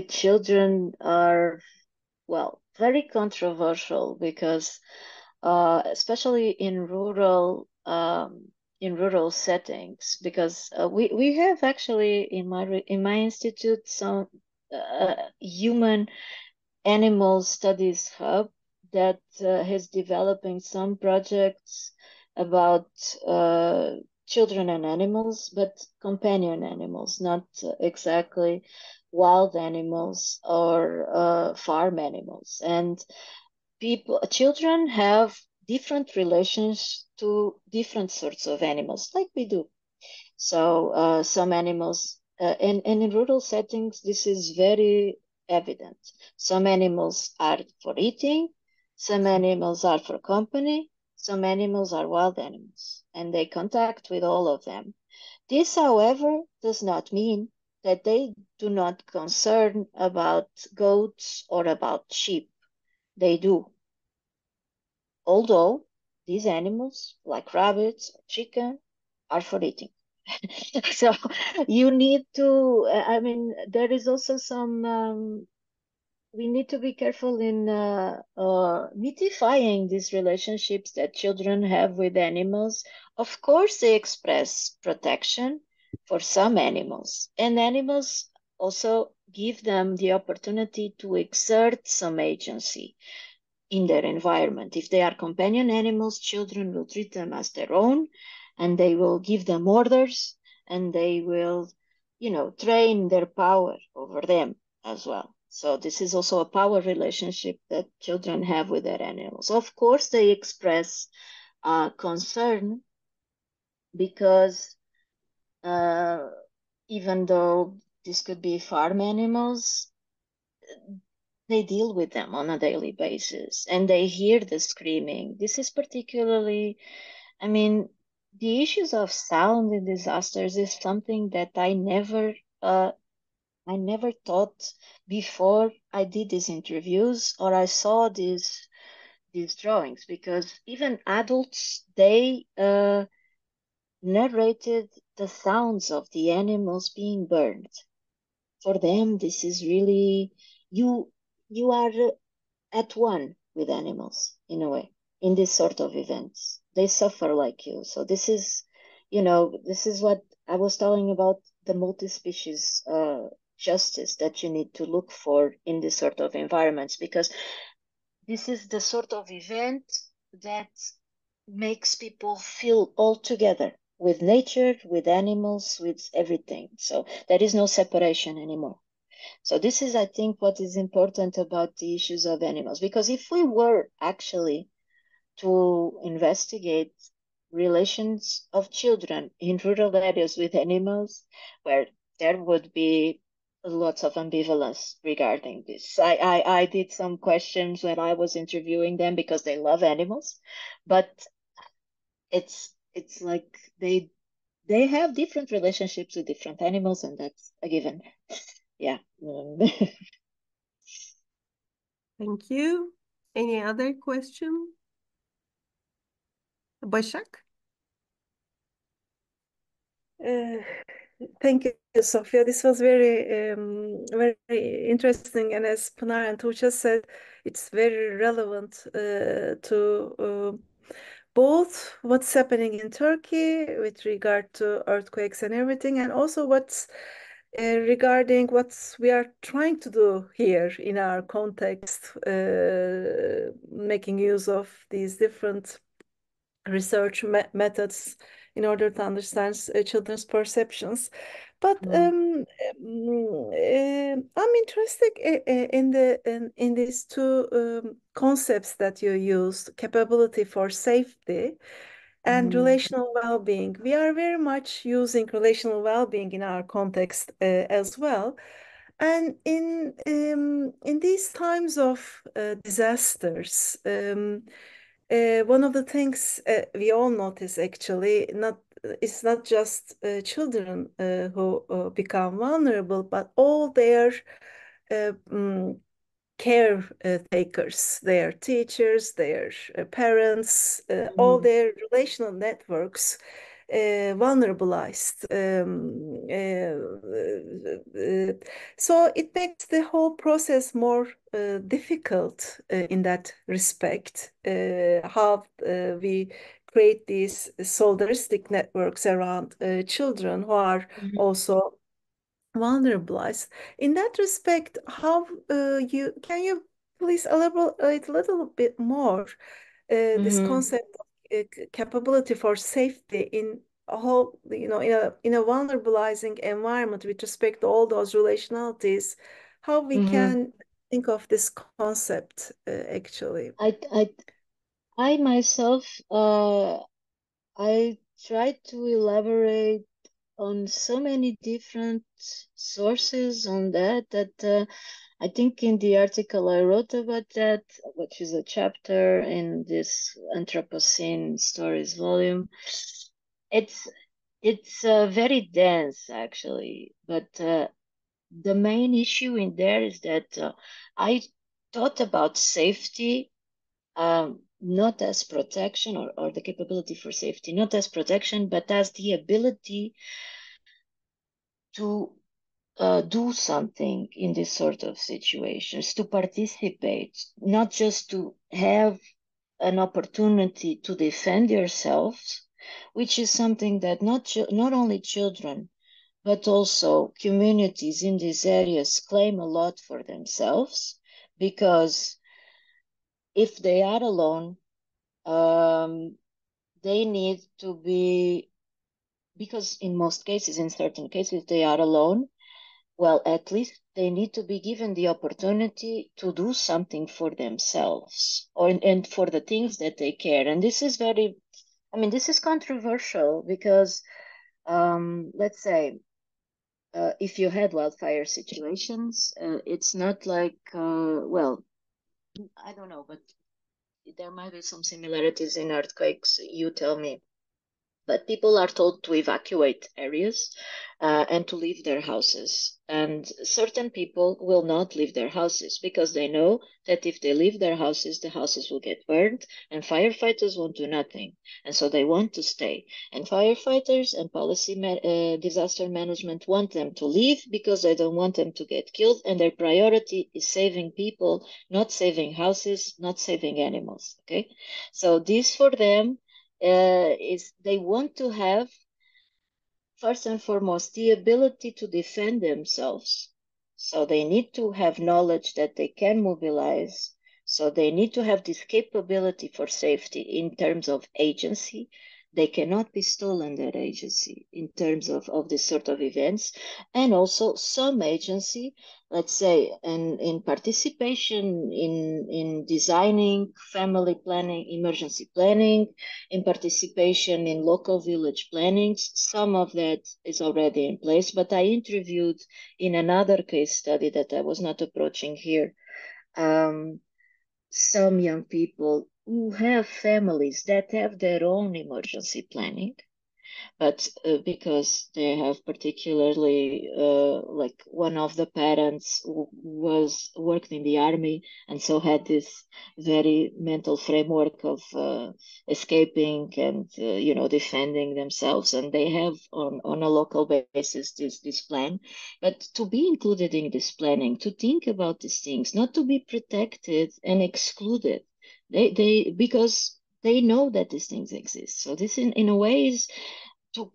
children are, well, very controversial because especially in rural settings, because we have actually in my institute some human animal studies hub that has developing some projects about children and animals, but companion animals, not exactly wild animals or farm animals. And children have different relations to different sorts of animals, like we do. So some animals, and in rural settings, this is very evident. Some animals are for eating, some animals are for company, some animals are wild animals, and they contact with all of them. This, however, does not mean that they do not concern about goats or about sheep. They do. Although these animals, like rabbits or chicken, are for eating. So you need to, I mean, there is also some, we need to be careful in mythifying these relationships that children have with animals. Of course, they express protection for some animals, and animals also give them the opportunity to exert some agency in their environment. If they are companion animals, children will treat them as their own, and they will give them orders, and they will, train their power over them as well. So this is also a power relationship that children have with their animals. Of course, they express concern because even though this could be farm animals, they deal with them on a daily basis and they hear the screaming. This is particularly, I mean, the issues of sound in disasters is something that I never thought before I did these interviews or I saw these drawings, because even adults, they narrated the sounds of the animals being burned. For them, this is really, you are at one with animals in a way in this sort of events. They suffer like you. So this is, this is what I was telling about, the multi-species justice that you need to look for in this sort of environments, because this is the sort of event that makes people feel all together with nature, with animals, with everything. So there is no separation anymore. So this is, I think, what is important about the issues of animals, because if we were actually to investigate relations of children in rural areas with animals, where there would be lots of ambivalence regarding this. I did some questions when I was interviewing them because they love animals, but it's like they have different relationships with different animals, and that's a given. Yeah. Thank you. Any other question? Başak? Uh, Thank you, Sofia. This was very interesting, and as Pınar and Tuğçe said, it's very relevant to both what's happening in Turkey with regard to earthquakes and everything, and also what's regarding what we are trying to do here in our context, making use of these different research methods in order to understand children's perceptions. But I'm interested in these two concepts that you used: capability for safety and relational well-being. We are very much using relational well-being in our context as well. And in these times of disasters, one of the things we all notice, actually, it's not just children who become vulnerable, but all their caretakers, their teachers, their parents, all their relational networks vulnerabilized. So it makes the whole process more difficult in that respect, how we create these solidaristic networks around children who are also vulnerabilized. In that respect, how can you please elaborate a little bit more this concept of capability for safety in a whole, in a vulnerabilizing environment with respect to all those relationalities, how we can think of this concept actually? I myself, I tried to elaborate on so many different sources on that I think in the article I wrote about that, which is a chapter in this Anthropocene Stories volume, it's very dense actually, but the main issue in there is that I thought about safety not as protection or the capability for safety, not as protection, but as the ability to do something in this sort of situations, to participate, not just to have an opportunity to defend yourselves, which is something that not only children, but also communities in these areas claim a lot for themselves, because if they are alone, they need to be, because in most cases, in certain cases, they are alone. Well, at least they need to be given the opportunity to do something for themselves and for the things that they care. And this is this is controversial because, let's say, if you had wildfire situations, it's not like, well, I don't know, but there might be some similarities in earthquakes. You tell me. But people are told to evacuate areas and to leave their houses. And certain people will not leave their houses because they know that if they leave their houses, the houses will get burned and firefighters won't do nothing. And so they want to stay. And firefighters and disaster management want them to leave because they don't want them to get killed. And their priority is saving people, not saving houses, not saving animals. Okay. So this for them is they want to have, first and foremost, the ability to defend themselves. So they need to have knowledge that they can mobilize. So they need to have this capability for safety in terms of agency. They cannot be stolen, that agency, in terms of this sort of events. And also some agency, let's say, in participation in designing family planning, emergency planning, in participation in local village plannings. Some of that is already in place, but I interviewed in another case study that I was not approaching here, some young people who have families that have their own emergency planning, but because they have particularly like one of the parents was worked in the army and so had this very mental framework of escaping and defending themselves, and they have on a local basis this plan. But to be included in this planning, to think about these things, not to be protected and excluded, they because they know that these things exist. So this in a way is to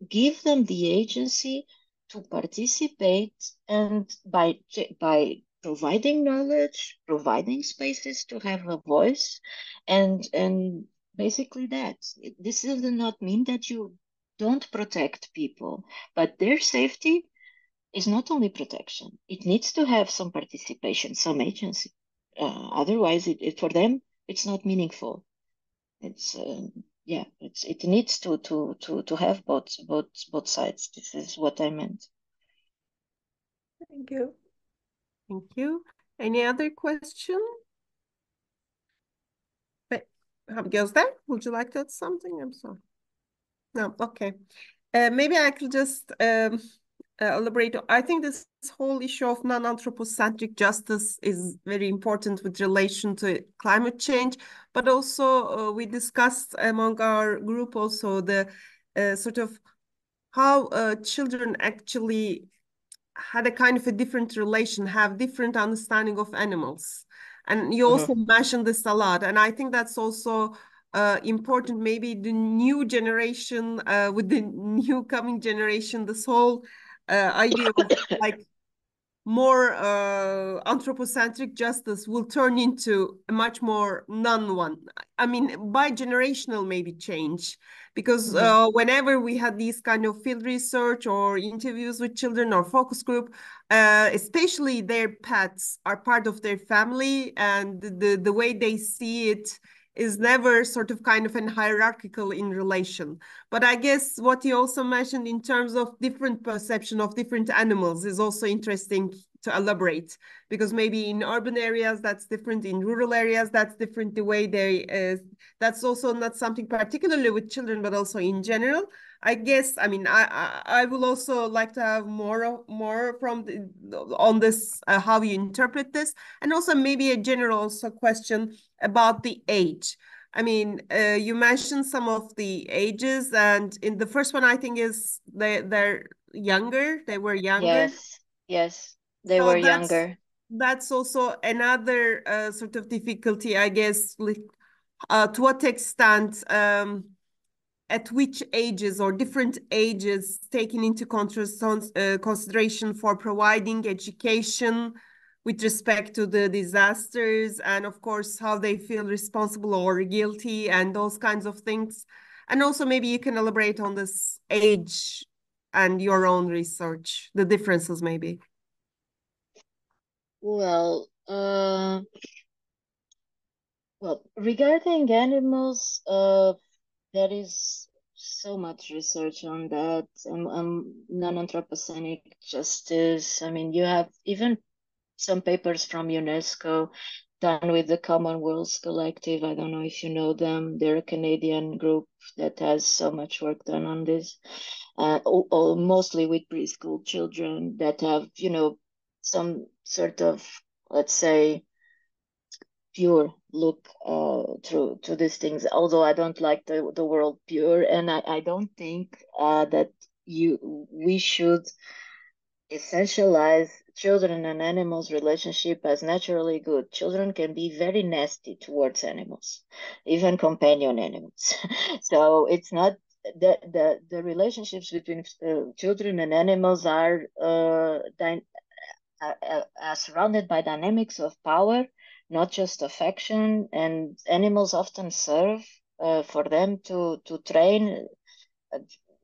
give them the agency to participate, and by providing knowledge, providing spaces to have a voice, and basically that. This does not mean that you don't protect people, but their safety is not only protection. It needs to have some participation, some agency. Otherwise, for them, it's not meaningful. It's it needs to have both sides. This is what I meant. Thank you. Thank you. Any other question? Gözde, would you like to add something? I'm sorry. No, okay. Maybe I could just elaborate. I think this whole issue of non-anthropocentric justice is very important with relation to climate change, but also we discussed among our group also the sort of how children actually had a kind of a different relation, have different understanding of animals. And you also mentioned this a lot. And I think that's also important. Maybe the new generation, with the new coming generation, this whole idea of like more anthropocentric justice will turn into a much more non-one. I mean, bi-generational maybe change, because whenever we had these kind of field research or interviews with children or focus group, especially their pets are part of their family, and the way they see it is never sort of kind of an hierarchical in relation. But I guess what you also mentioned in terms of different perception of different animals is also interesting to elaborate, because maybe in urban areas that's different, in rural areas that's different, the way they that's also not something particularly with children, but also in general. I guess, I mean, I will also like to have more from on this, how you interpret this, and also maybe a general also question about the age. I mean, you mentioned some of the ages, and in the first one, I think is they're younger. They were younger. Yes, yes, they So were younger. that's also another sort of difficulty, I guess. Like, to what extent, at which ages or different ages taken into consideration for providing education with respect to the disasters, and of course how they feel responsible or guilty and those kinds of things. And also maybe you can elaborate on this age and your own research, the differences maybe. Well, regarding animals, there is so much research on that. Non-anthropocenic justice. I mean, you have even some papers from UNESCO done with the Commonwealth Collective. I don't know if you know them. They're a Canadian group that has so much work done on this, mostly with preschool children that have, some sort of, let's say, pure look through to these things. Although I don't like the word pure, and I don't think that we should essentialize children and animals relationship as naturally good. Children can be very nasty towards animals, even companion animals. So it's not the relationships between children and animals are surrounded by dynamics of power, not just affection, and animals often serve for them to train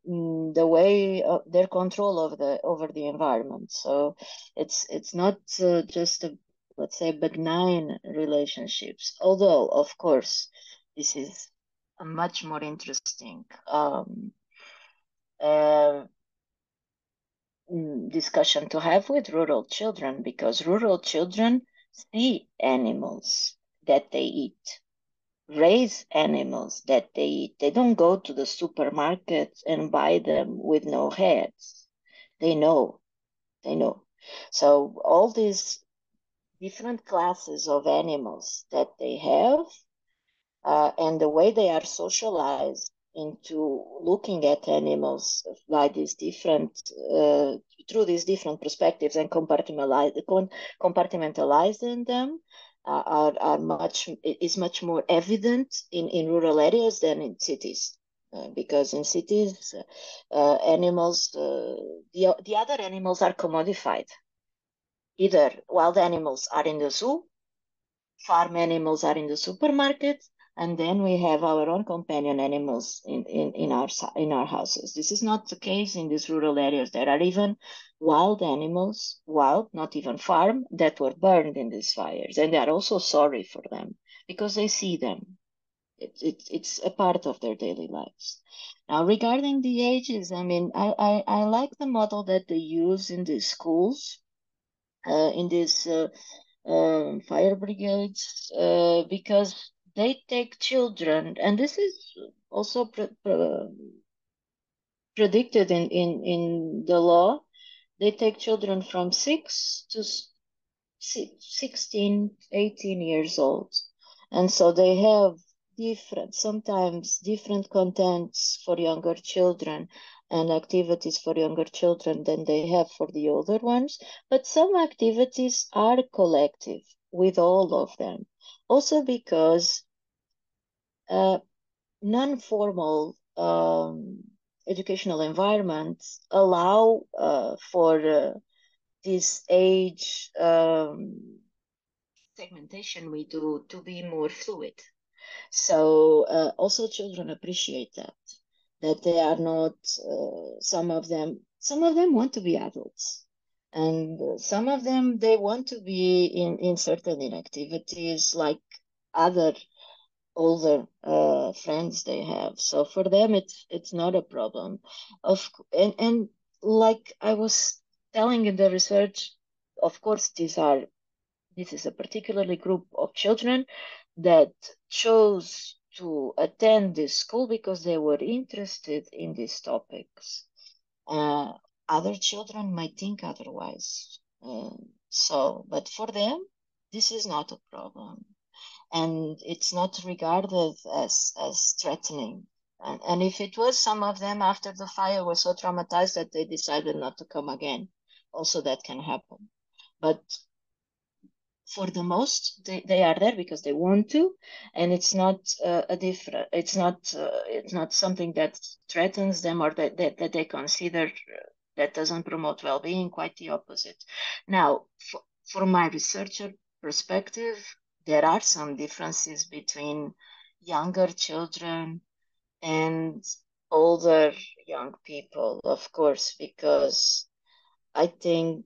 the way their control over the environment. So it's not just let's say benign relationships, although of course this is a much more interesting discussion to have with rural children, because rural children see animals that they eat, raise animals that they eat. They don't go to the supermarket and buy them with no heads. They know. So all these different classes of animals that they have, and the way they are socialized into looking at animals by these different through these different perspectives and compartmentalizing them are much more evident in rural areas than in cities. Because in cities, animals, the other animals are commodified. Either wild animals are in the zoo, farm animals are in the supermarket, and then we have our own companion animals in our houses. This is not the case in these rural areas. There are even wild animals, not even farm, that were burned in these fires, and they are also sorry for them because they see them. It's a part of their daily lives. Now, regarding the ages, I mean, I like the model that they use in the schools, in these fire brigades, because they take children, and this is also predicted in the law. They take children from 6 to 16, 18 years old. And so they have sometimes different contents for younger children and activities for younger children than they have for the older ones. But some activities are collective with all of them. Also because non-formal educational environments allow for this age segmentation we do to be more fluid. So also children appreciate that they are not, some of them want to be adults, and some of them, they want to be in certain inactivities like other older friends they have. So for them, it's not a problem. And like I was telling in the research, of course, this is a particularly group of children that chose to attend this school because they were interested in these topics. Other children might think otherwise. But for them, this is not a problem. And it's not regarded as threatening. And if it was, some of them after the fire were so traumatized that they decided not to come again. Also, that can happen. But for the most, they are there because they want to, and it's not it's not something that threatens them or that they consider that doesn't promote well-being. Quite the opposite. Now, from my researcher perspective, there are some differences between younger children and older young people, of course, because I think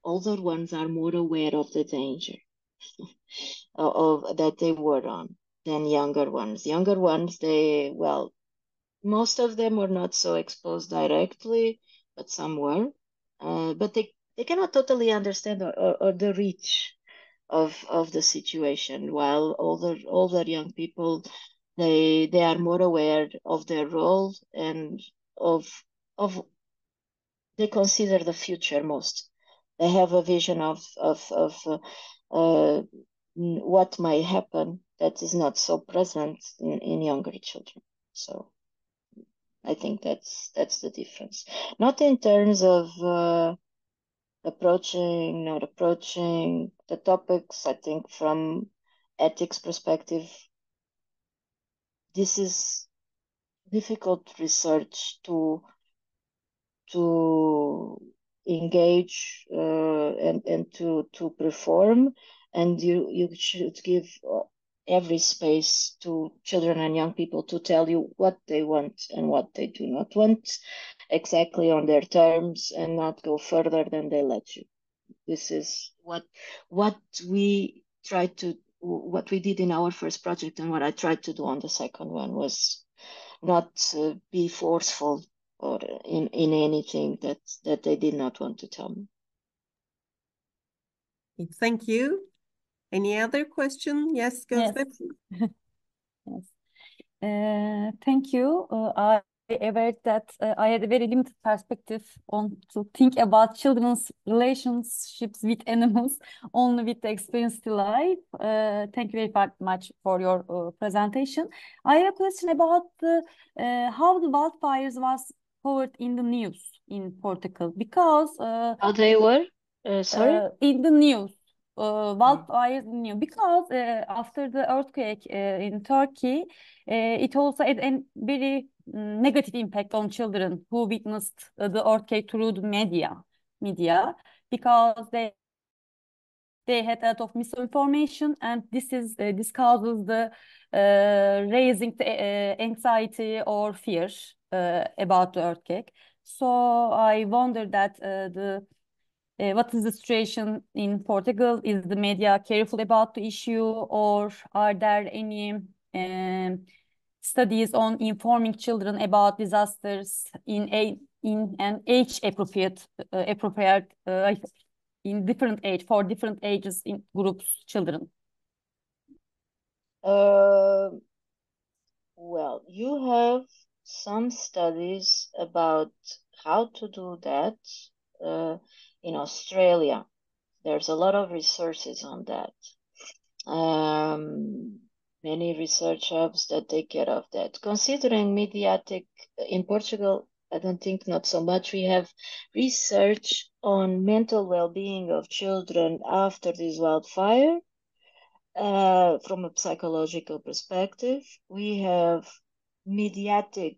older ones are more aware of the danger of that they were on than younger ones. Younger ones, most of them were not so exposed directly, but some were. But they cannot totally understand or the reach of the situation, while older young people, they are more aware of their role and of they consider the future most. They have a vision of what may happen that is not so present in younger children. So I think that's the difference. Not in terms of approaching, not approaching the topics. I think from ethics perspective, this is difficult research to engage and to perform, and you should give every space to children and young people to tell you what they want and what they do not want, exactly on their terms, and not go further than they let you. This is what we did in our first project, and what I tried to do on the second one was not be forceful or in anything that they did not want to tell me. Thank you. Any other question? Yes, Gözde. Yes. Thank you. I aware that I had a very limited perspective on to think about children's relationships with animals only with the experienced life. Thank you very much for your presentation. I have a question about how the wildfires was covered in the news in Portugal, because How they were? Sorry? in the news. Wildfires in the news, because after the earthquake in Turkey, it also had a very negative impact on children who witnessed the earthquake through the media, because they had a lot of misinformation, and this causes the raising the anxiety or fear about the earthquake. So I wonder that what is the situation in Portugal? Is the media careful about the issue, or are there any studies on informing children about disasters in an age appropriate in different age for different ages in groups children? Well, you have some studies about how to do that in Australia. There's a lot of resources on that. Many research hubs that take care of that. Considering mediatic in Portugal, I don't think not so much. We have research on mental well-being of children after this wildfire. From a psychological perspective, we have mediatic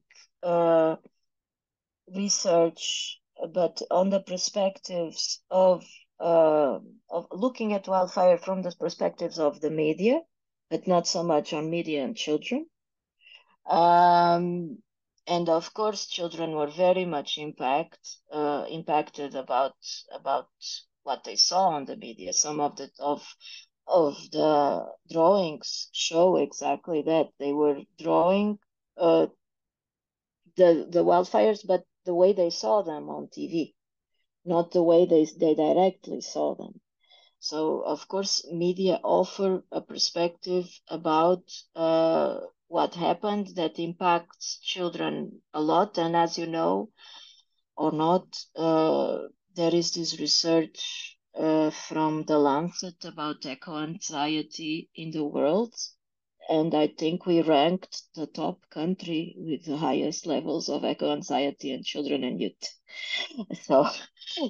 research, but on the perspectives of looking at wildfire from the perspectives of the media, but not so much on media and children. And of course, children were very much impacted about what they saw on the media. Some of the drawings show exactly that. They were drawing the wildfires, but the way they saw them on TV. not the way they directly saw them. So, of course, media offer a perspective about what happened that impacts children a lot. And as you know or not, there is this research from the Lancet about eco-anxiety in the world. And I think we ranked the top country with the highest levels of eco-anxiety in children and youth. So,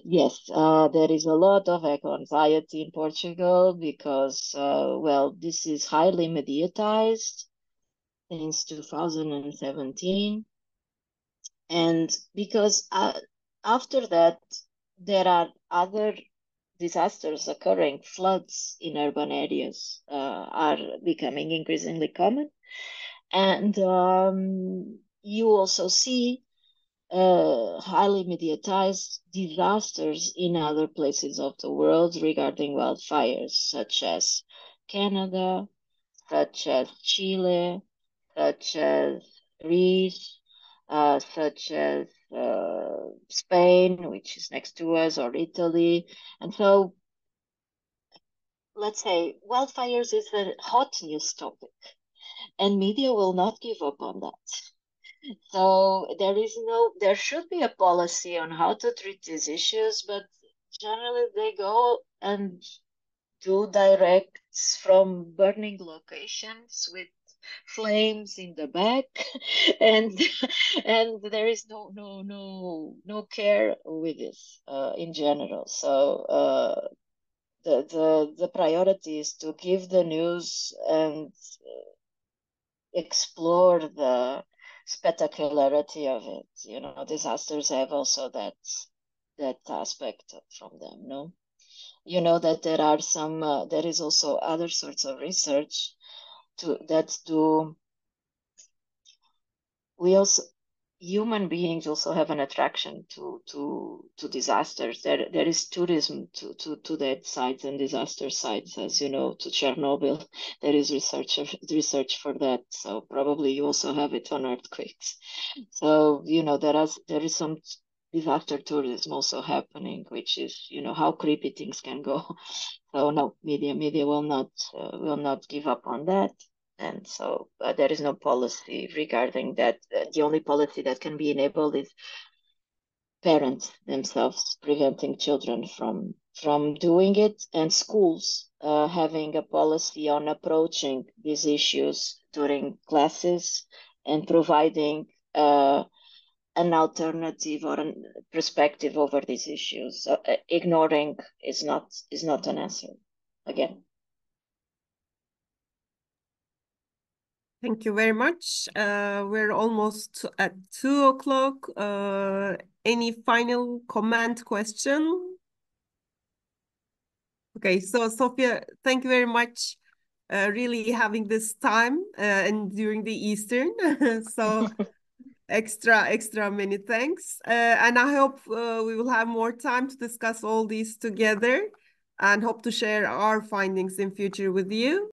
yes, there is a lot of eco-anxiety in Portugal because, well, this is highly mediatized since 2017. And because after that, there are other disasters occurring. Floods in urban areas are becoming increasingly common. And you also see highly mediatized disasters in other places of the world regarding wildfires, such as Canada, such as Chile, such as Greece, such as Spain, which is next to us, or Italy. And so, let's say wildfires is a hot news topic, and media will not give up on that. So there should be a policy on how to treat these issues, but generally they go and do directs from burning locations with flames in the back, and there is no care with this in general. So the priority is to give the news and explore the spectacularity of it. You know, disasters have also that aspect from them. No, you know that there are some. There is also other sorts of research that do. We also human beings also have an attraction to disasters. There is tourism to that sites and disaster sites, as you know, to Chernobyl. There is research for that. So probably you also have it on earthquakes. So you know there is some disaster tourism also happening, which is how creepy things can go. So no, media will not give up on that. And so there is no policy regarding that. The only policy that can be enabled is parents themselves preventing children from doing it, and schools having a policy on approaching these issues during classes and providing an alternative or a perspective over these issues. Ignoring is not an answer. Again. Thank you very much. We're almost at 2 o'clock. Any final comment, question? Okay, so Sofia, thank you very much. Really having this time and during the Eastern. So extra many thanks. And I hope we will have more time to discuss all these together and hope to share our findings in future with you.